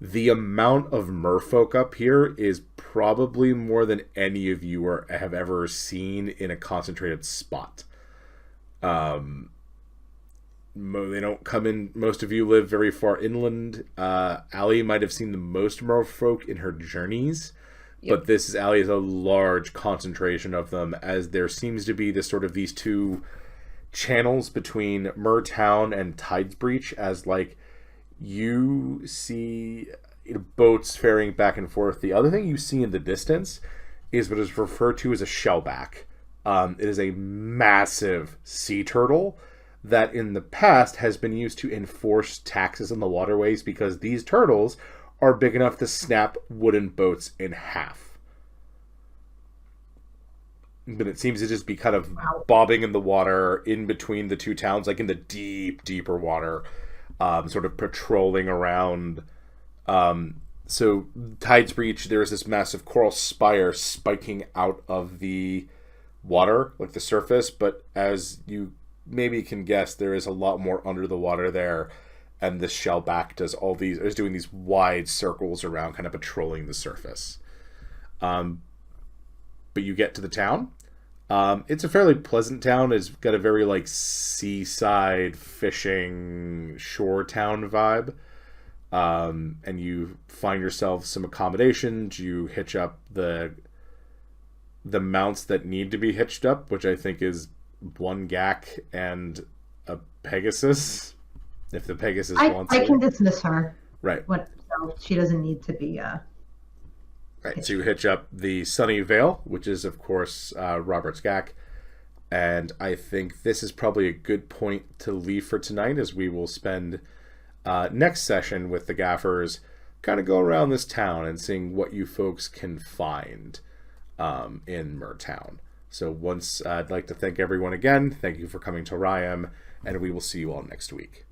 the amount of merfolk up here is probably more than any of you have ever seen in a concentrated spot. They don't come in. Most of you live very far inland. Allie might have seen the most merfolk in her journeys, but Allie is a large concentration of them, as there seems to be this sort of these two channels between Mertown and Tidesbreach, as like you see boats ferrying back and forth. The other thing you see in the distance is what is referred to as a shellback. It is a massive sea turtle that in the past has been used to enforce taxes on the waterways, because these turtles are big enough to snap wooden boats in half. But it seems to just be kind of bobbing in the water in between the two towns, like in the deeper water, sort of patrolling around. So Tidesbreach, there's this massive coral spire spiking out of the water, like the surface, but as you maybe can guess, there is a lot more under the water there, and the shellback is doing these wide circles around, kind of patrolling the surface. But you get to the town. It's a fairly pleasant town. It's got a very like seaside fishing shore town vibe. And you find yourself some accommodations. You hitch up the mounts that need to be hitched up, which I think is one Gak and a Pegasus, if the Pegasus wants it. I can dismiss her. Right. So she doesn't need to be... Right, so you hitch up the Sunny Vale, which is, of course, Robert's Gak. And I think this is probably a good point to leave for tonight, as we will spend next session with the Gaffers kind of go around this town and seeing what you folks can find in Mertown. So once I'd like to thank everyone again. Thank you for coming to Ryam, and we will see you all next week.